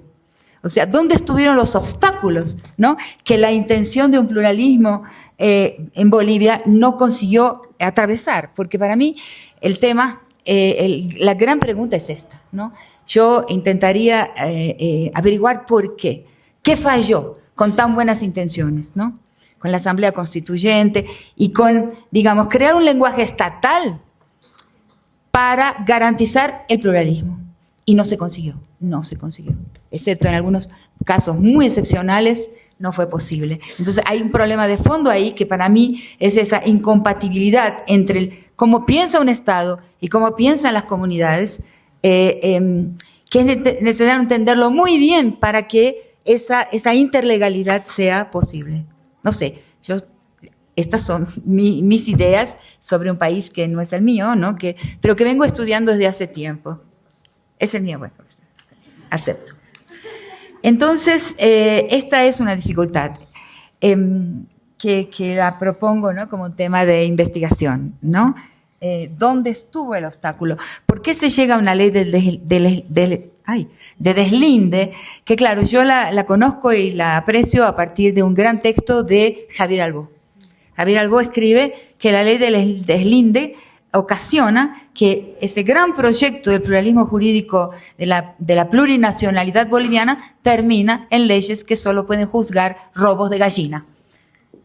O sea, ¿dónde estuvieron los obstáculos, ¿no? Que la intención de un pluralismo en Bolivia no consiguió atravesar, porque para mí el tema, la gran pregunta es esta, ¿no? Yo intentaría averiguar por qué falló con tan buenas intenciones, ¿no? Con la Asamblea Constituyente y con, digamos, crear un lenguaje estatal para garantizar el pluralismo. Y no se consiguió, excepto en algunos casos muy excepcionales, no fue posible. Entonces hay un problema de fondo ahí que para mí es esa incompatibilidad entre cómo piensa un Estado y cómo piensan las comunidades, que es necesario entenderlo muy bien para que esa interlegalidad sea posible. No sé, estas son mis ideas sobre un país que no es el mío, ¿no? Pero que vengo estudiando desde hace tiempo. Es el mío, bueno, acepto. Entonces, esta es una dificultad que la propongo, ¿no? Como un tema de investigación, ¿no? ¿Dónde estuvo el obstáculo? ¿Por qué se llega a una ley de deslinde? Que claro, yo la conozco y la aprecio a partir de un gran texto de Javier Albó. Javier Albó escribe que la ley del deslinde ocasiona que ese gran proyecto del pluralismo jurídico de la plurinacionalidad boliviana termina en leyes que solo pueden juzgar robos de gallina,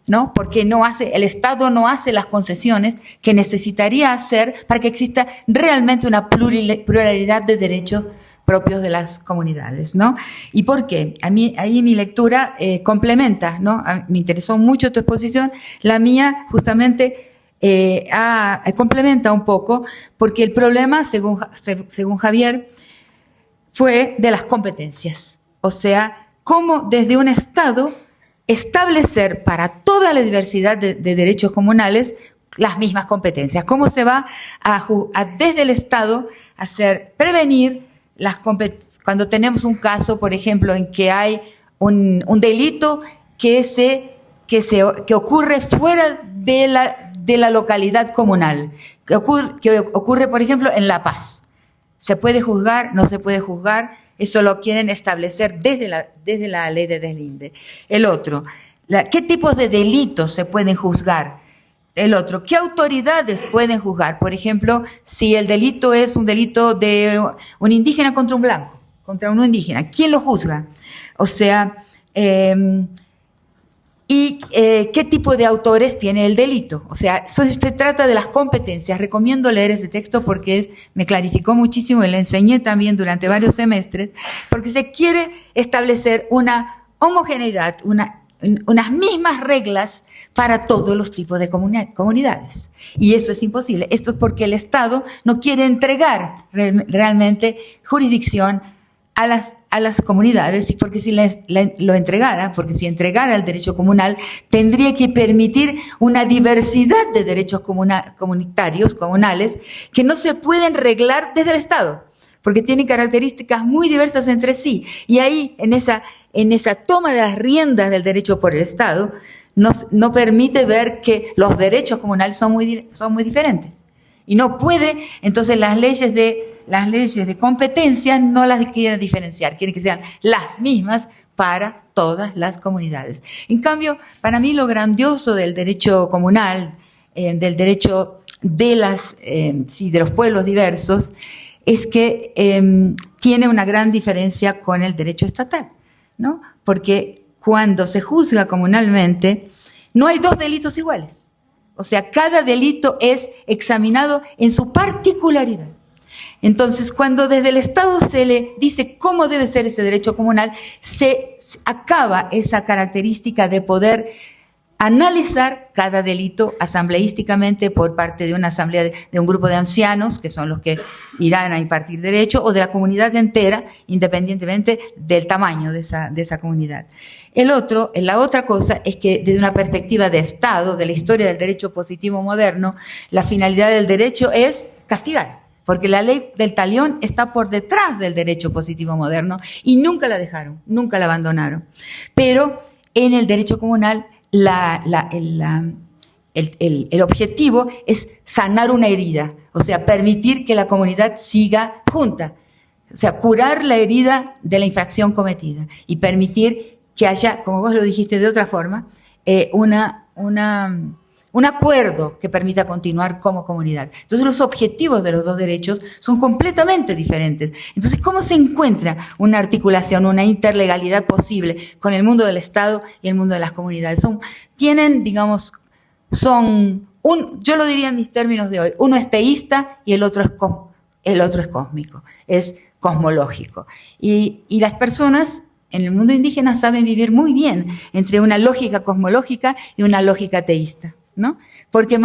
¿no? Porque el Estado no hace las concesiones que necesitaría hacer para que exista realmente una pluralidad de derechos propios de las comunidades, ¿no? ¿Y por qué? A mí, ahí mi lectura complementa, ¿no? Me interesó mucho tu exposición, la mía justamente complementa un poco, porque el problema, según Javier, fue de las competencias. O sea, cómo desde un Estado establecer para toda la diversidad de derechos comunales las mismas competencias. Cómo se va desde el Estado prevenir cuando tenemos un caso, por ejemplo, en que hay un delito que ocurre fuera de la localidad comunal, que ocurre, por ejemplo, en La Paz. ¿Se puede juzgar? ¿No se puede juzgar? Eso lo quieren establecer desde la ley de deslinde. El otro, ¿qué tipos de delitos se pueden juzgar? El otro, ¿qué autoridades pueden juzgar? Por ejemplo, si el delito es un delito de un indígena contra un blanco, contra un indígena, ¿quién lo juzga? O sea, ¿qué tipo de autores tiene el delito? O sea, se trata de las competencias. Recomiendo leer ese texto porque me clarificó muchísimo y lo enseñé también durante varios semestres, porque se quiere establecer una homogeneidad, unas mismas reglas para todos los tipos de comunidades. Y eso es imposible. Esto es porque el Estado no quiere entregar realmente jurisdicción a las comunidades, porque si lo entregara, porque si entregara el derecho comunal, tendría que permitir una diversidad de derechos comunales, que no se pueden reglar desde el Estado, porque tienen características muy diversas entre sí. Y ahí, en esa toma de las riendas del derecho por el Estado, no permite ver que los derechos comunales son muy diferentes. Y no puede, entonces las leyes de competencia no las quieren diferenciar, quieren que sean las mismas para todas las comunidades. En cambio, para mí lo grandioso del derecho comunal, del derecho de los pueblos diversos, es que tiene una gran diferencia con el derecho estatal, ¿no? Porque cuando se juzga comunalmente, no hay dos delitos iguales. O sea, cada delito es examinado en su particularidad. Entonces, cuando desde el Estado se le dice cómo debe ser ese derecho comunal, se acaba esa característica de poder analizar cada delito asambleísticamente por parte de una asamblea, de un grupo de ancianos, que son los que irán a impartir derecho, o de la comunidad entera, independientemente del tamaño de esa comunidad. La otra cosa es que desde una perspectiva de Estado, de la historia del derecho positivo moderno, la finalidad del derecho es castigar, porque la ley del talión está por detrás del derecho positivo moderno y nunca la dejaron, nunca la abandonaron. Pero en el derecho comunal, el objetivo es sanar una herida, o sea, permitir que la comunidad siga junta, o sea, curar la herida de la infracción cometida y permitir que haya, como vos lo dijiste de otra forma, un acuerdo que permita continuar como comunidad. Entonces, los objetivos de los dos derechos son completamente diferentes. Entonces, ¿cómo se encuentra una articulación, una interlegalidad posible con el mundo del Estado y el mundo de las comunidades? Yo lo diría en mis términos de hoy, uno es teísta y el otro es cósmico, es cosmológico. Y las personas en el mundo indígena saben vivir muy bien entre una lógica cosmológica y una lógica teísta, ¿no? Porque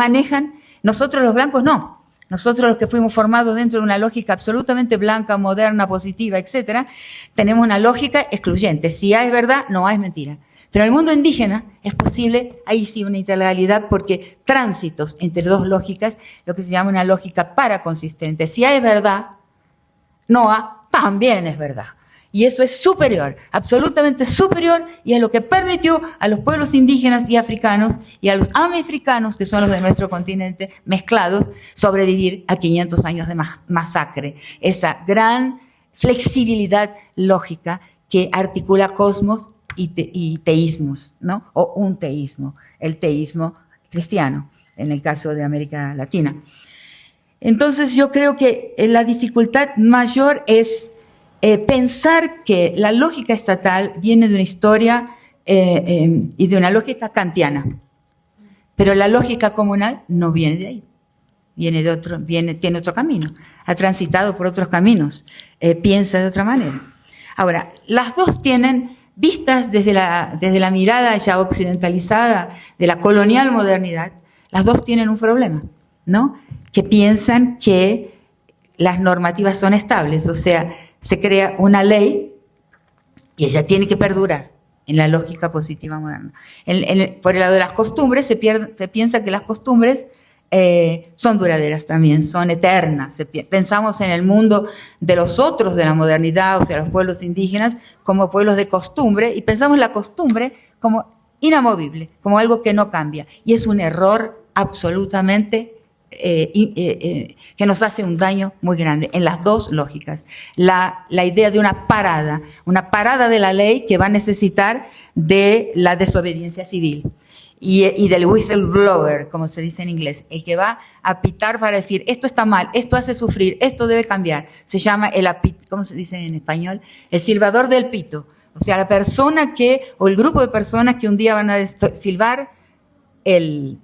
nosotros los blancos no. Nosotros los que fuimos formados dentro de una lógica absolutamente blanca, moderna, positiva, etcétera, tenemos una lógica excluyente. Si A es verdad, no A es mentira. Pero en el mundo indígena es posible, ahí sí, una interlegalidad, porque tránsitos entre dos lógicas, lo que se llama una lógica paraconsistente. Si A es verdad, no A también es verdad. Y eso es superior, absolutamente superior, y es lo que permitió a los pueblos indígenas y africanos y a los amifricanos, que son los de nuestro continente, mezclados, sobrevivir a 500 años de masacre. Esa gran flexibilidad lógica que articula cosmos y teísmos, ¿no? O un teísmo, el teísmo cristiano, en el caso de América Latina. Entonces, yo creo que la dificultad mayor es pensar que la lógica estatal viene de una historia y de una lógica kantiana, pero la lógica comunal no viene de ahí, tiene otro camino, ha transitado por otros caminos, piensa de otra manera. Ahora, las dos tienen, vistas desde la mirada ya occidentalizada de la colonial modernidad, las dos tienen un problema, ¿no? Que piensan que las normativas son estables, o sea, se crea una ley y ella tiene que perdurar en la lógica positiva moderna. Por el lado de las costumbres, se piensa que las costumbres son duraderas también, son eternas. Pensamos en el mundo de los otros de la modernidad, o sea, los pueblos indígenas, como pueblos de costumbre, y pensamos la costumbre como inamovible, como algo que no cambia. Y es un error absolutamente que nos hace un daño muy grande en las dos lógicas. La idea de una parada de la ley que va a necesitar de la desobediencia civil. Y del whistleblower, como se dice en inglés, el que va a pitar para decir, esto está mal, esto hace sufrir, esto debe cambiar. Se llama ¿cómo se dice en español? El silbador del pito. O sea, la persona o el grupo de personas que un día van a silbar el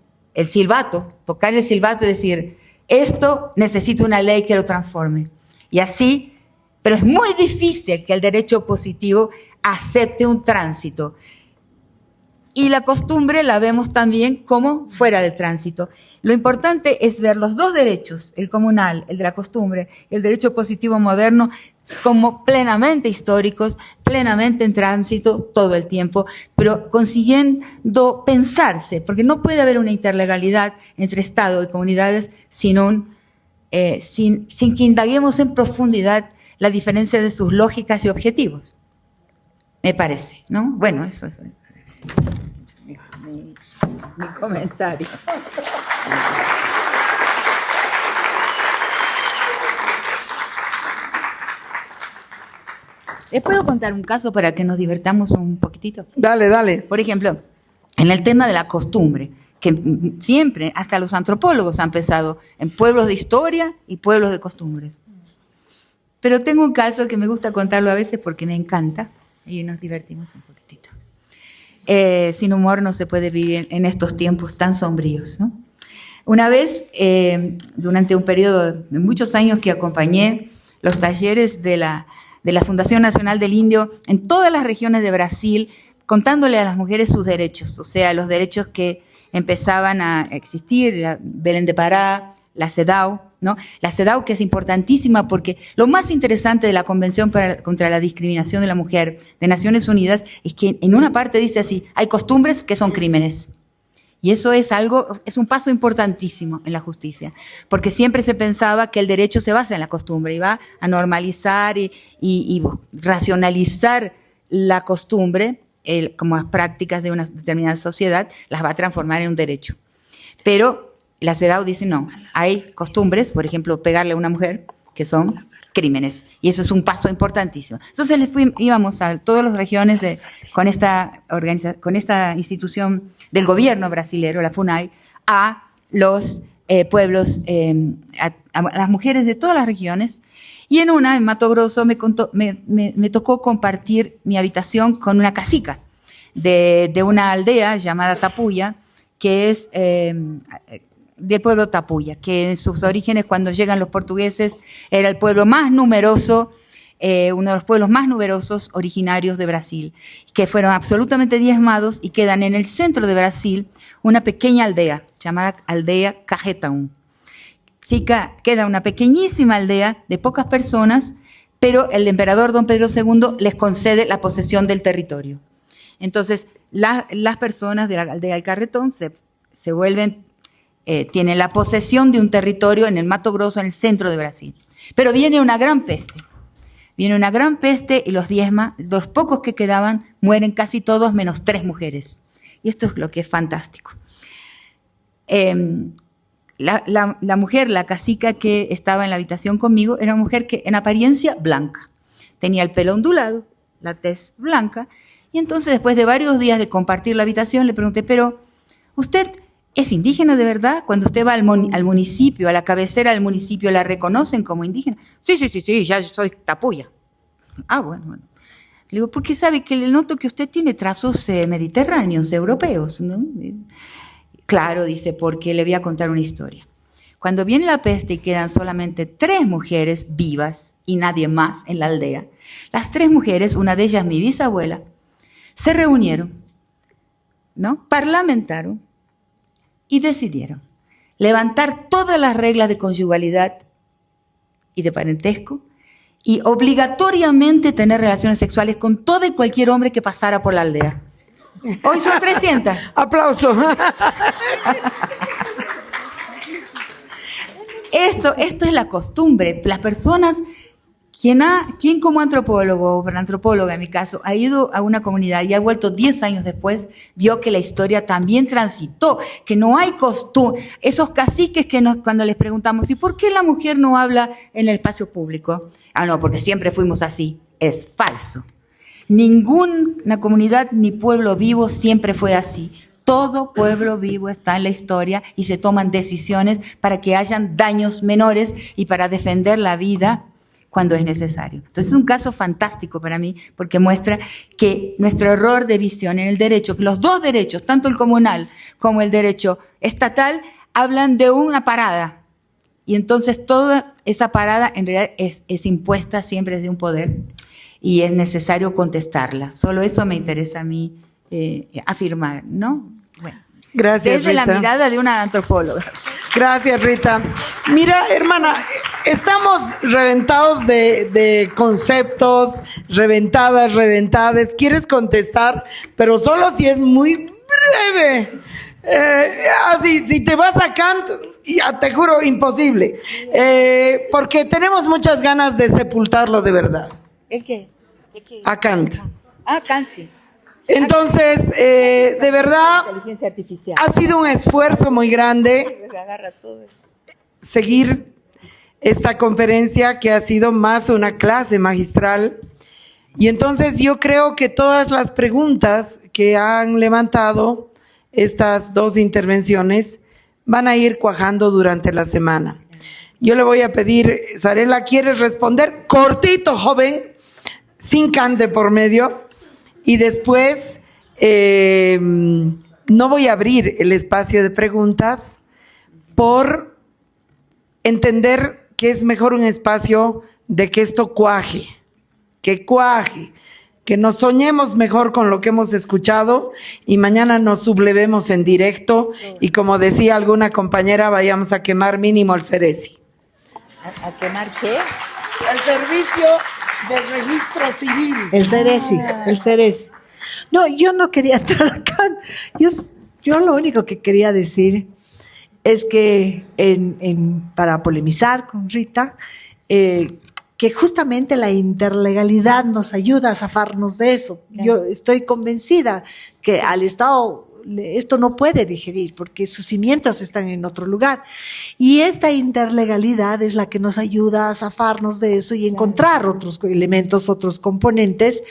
silbato, tocar el silbato y decir, esto necesita una ley que lo transforme. Y así, pero es muy difícil que el derecho positivo acepte un tránsito. Y la costumbre la vemos también como fuera del tránsito. Lo importante es ver los dos derechos, el comunal, el de la costumbre, el derecho positivo moderno, como plenamente históricos, plenamente en tránsito todo el tiempo, pero consiguiendo pensarse, porque no puede haber una interlegalidad entre Estado y comunidades sin que indaguemos en profundidad la diferencia de sus lógicas y objetivos. Me parece, ¿no? Bueno, eso es mi comentario. ¿Les puedo contar un caso para que nos divertamos un poquitito? Dale, dale. Por ejemplo, en el tema de la costumbre, que siempre, hasta los antropólogos han pensado en pueblos de historia y pueblos de costumbres. Pero tengo un caso que me gusta contarlo a veces porque me encanta y nos divertimos un poquitito. Sin humor no se puede vivir en estos tiempos tan sombríos, ¿no? Una vez, durante un periodo de muchos años que acompañé los talleres de la Fundación Nacional del Indio en todas las regiones de Brasil, contándole a las mujeres sus derechos, o sea, los derechos que empezaban a existir, la Belén de Pará, la CEDAW, ¿no? La CEDAW, que es importantísima porque lo más interesante de la Convención contra la Discriminación de la Mujer de Naciones Unidas es que en una parte dice así, hay costumbres que son crímenes. Y eso es un paso importantísimo en la justicia, porque siempre se pensaba que el derecho se basa en la costumbre y va a normalizar y racionalizar la costumbre como prácticas de una determinada sociedad, las va a transformar en un derecho. Pero la CEDAW dice no, hay costumbres, por ejemplo, pegarle a una mujer, que son crímenes, y eso es un paso importantísimo. Entonces íbamos a todas las regiones con esta institución del gobierno brasilero, la FUNAI, a los pueblos, a las mujeres de todas las regiones, y en Mato Grosso, me tocó compartir mi habitación con una cacica de una aldea llamada Tapuya, que es del pueblo Tapuya, que en sus orígenes, cuando llegan los portugueses, era el pueblo más numeroso, uno de los pueblos más numerosos originarios de Brasil, que fueron absolutamente diezmados y quedan en el centro de Brasil una pequeña aldea, llamada aldea Cajetaún. Queda una pequeñísima aldea de pocas personas, pero el emperador Don Pedro II les concede la posesión del territorio. Entonces, las personas de la aldea del Carretón se vuelven tienen la posesión de un territorio en el Mato Grosso, en el centro de Brasil. Pero viene una gran peste. Viene una gran peste y los diezma. Los pocos que quedaban mueren casi todos, menos 3 mujeres. Y esto es lo que es fantástico. La mujer, la cacica que estaba en la habitación conmigo, era una mujer que en apariencia blanca. Tenía el pelo ondulado, la tez blanca. Y entonces, después de varios días de compartir la habitación, le pregunté, pero ¿usted es indígena de verdad? Cuando usted va al municipio, a la cabecera del municipio, ¿la reconocen como indígena? Sí, ya soy Tapuya. Ah, bueno. Le digo, porque sabe que le noto que usted tiene trazos mediterráneos, europeos, ¿no? Claro, dice, porque le voy a contar una historia. Cuando viene la peste y quedan solamente 3 mujeres vivas y nadie más en la aldea, las 3 mujeres, una de ellas mi bisabuela, se reunieron, ¿no? Parlamentaron y decidieron levantar todas las reglas de conyugalidad y de parentesco y obligatoriamente tener relaciones sexuales con todo y cualquier hombre que pasara por la aldea. Hoy son 300. Aplauso. Esto es la costumbre. Las personas, quien como antropólogo, o antropóloga en mi caso, ha ido a una comunidad y ha vuelto 10 años después, vio que la historia también transitó, que no hay costumbre. Esos caciques cuando les preguntamos, ¿y por qué la mujer no habla en el espacio público? No, porque siempre fuimos así. Es falso. Ninguna comunidad ni pueblo vivo siempre fue así. Todo pueblo vivo está en la historia y se toman decisiones para que hayan daños menores y para defender la vida cuando es necesario. Entonces es un caso fantástico para mí porque muestra que nuestro error de visión en el derecho, que los dos derechos, tanto el comunal como el derecho estatal, hablan de una parada. Y entonces toda esa parada en realidad es impuesta siempre desde un poder y es necesario contestarla. Solo eso me interesa a mí afirmar, ¿no? Bueno, gracias, desde Rita. la mirada de una antropóloga. Gracias, Rita. Mira, hermana, estamos reventados de conceptos, reventadas. ¿Quieres contestar? Pero solo si es muy breve. Así, si te vas a Kant, ya te juro, imposible. Porque tenemos muchas ganas de sepultarlo de verdad. ¿El qué? A Kant. Kant, sí. Entonces, de verdad, Inteligencia artificial. ha sido un esfuerzo muy grande seguir esta conferencia que ha sido más una clase magistral. Y entonces yo creo que todas las preguntas que han levantado estas dos intervenciones van a ir cuajando durante la semana. Yo le voy a pedir, Sarela, ¿quieres responder? Cortito, joven, sin cante por medio. Y después no voy a abrir el espacio de preguntas por entender que es mejor un espacio de que esto cuaje, que nos soñemos mejor con lo que hemos escuchado y mañana nos sublevemos en directo y como decía alguna compañera, vayamos a quemar mínimo el Ceresi. ¿A quemar qué? El servicio del registro civil. El Ceresi. No, yo no quería entrar acá. Yo lo único que quería decir es que para polemizar con Rita, que justamente la interlegalidad nos ayuda a zafarnos de eso. Yo estoy convencida que al Estado esto no puede digerir porque sus cimientos están en otro lugar. Y esta interlegalidad es la que nos ayuda a zafarnos de eso y encontrar otros elementos, otros componentes,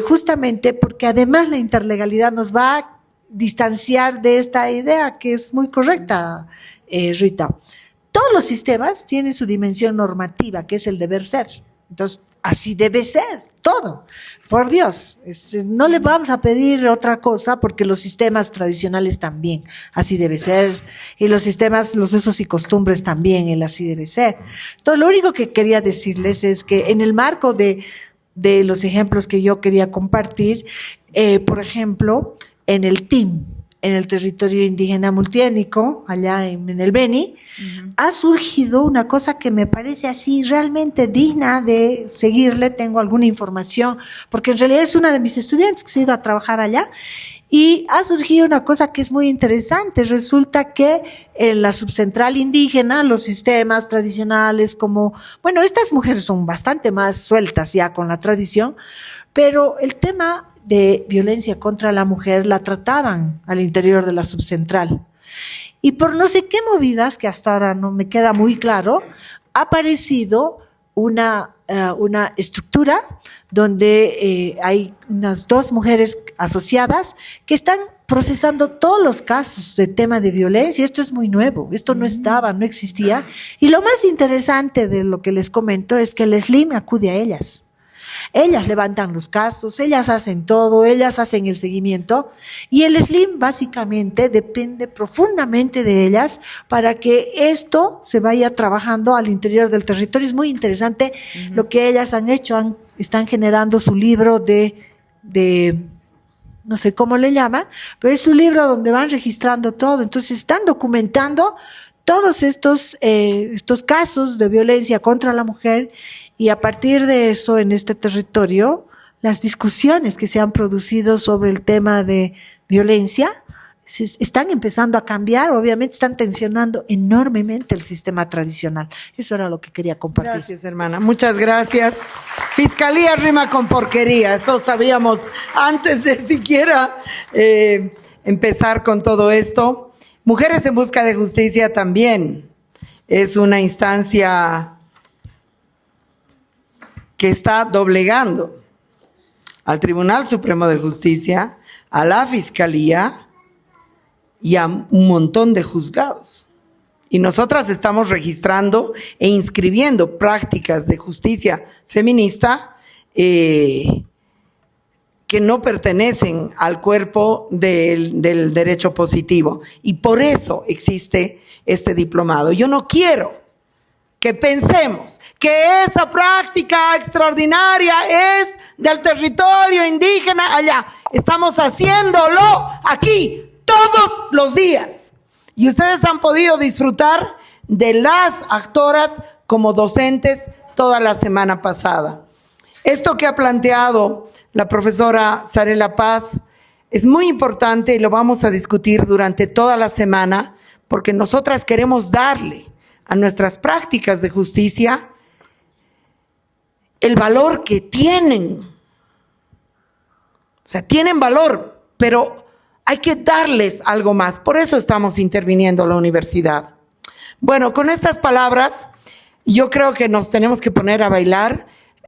justamente porque además la interlegalidad nos va a distanciar de esta idea que es muy correcta, Rita. Todos los sistemas tienen su dimensión normativa, que es el deber ser. Entonces, así debe ser, todo. Por Dios, no le vamos a pedir otra cosa porque los sistemas tradicionales también, así debe ser. Y los sistemas, los usos y costumbres también, el así debe ser. Entonces, lo único que quería decirles es que en el marco de los ejemplos que yo quería compartir, por ejemplo, en el TIM, en el territorio indígena multiétnico, allá en el Beni, ha surgido una cosa que me parece así realmente digna de seguirle. Tengo alguna información, porque en realidad es una de mis estudiantes que se ha ido a trabajar allá, y ha surgido una cosa que es muy interesante. Resulta que en la subcentral indígena, los sistemas tradicionales como, bueno, estas mujeres son bastante más sueltas ya con la tradición, pero el tema de violencia contra la mujer la trataban al interior de la subcentral. Y por no sé qué movidas, que hasta ahora no me queda muy claro, ha aparecido una estructura donde hay unas 2 mujeres asociadas que están procesando todos los casos de tema de violencia. Esto es muy nuevo, esto no estaba, no existía. Y lo más interesante de lo que les comento es que el SLIM acude a ellas. Ellas levantan los casos, ellas hacen todo, ellas hacen el seguimiento y el SLIM básicamente depende profundamente de ellas para que esto se vaya trabajando al interior del territorio. Es muy interesante lo que ellas han hecho, están generando su libro de no sé cómo le llaman, pero es su libro donde van registrando todo. Entonces están documentando todos estos casos de violencia contra la mujer Y a partir de eso, en este territorio, las discusiones que se han producido sobre el tema de violencia están empezando a cambiar, obviamente están tensionando enormemente el sistema tradicional. Eso era lo que quería compartir. Gracias, hermana. Muchas gracias. Fiscalía rima con porquería. Eso sabíamos antes de siquiera empezar con todo esto. Mujeres en Busca de Justicia también es una instancia que está doblegando al Tribunal Supremo de Justicia, a la Fiscalía y a un montón de juzgados. Y nosotras estamos registrando e inscribiendo prácticas de justicia feminista que no pertenecen al cuerpo del derecho positivo. Y por eso existe este diplomado. Yo no quiero que pensemos que esa práctica extraordinaria es del territorio indígena allá. Estamos haciéndolo aquí todos los días. Y ustedes han podido disfrutar de las actoras como docentes toda la semana pasada. Esto que ha planteado la profesora Zarela Paz es muy importante y lo vamos a discutir durante toda la semana porque nosotras queremos darle a nuestras prácticas de justicia el valor que tienen. O sea, tienen valor, pero hay que darles algo más. Por eso estamos interviniendo la universidad. Bueno, con estas palabras, yo creo que nos tenemos que poner a bailar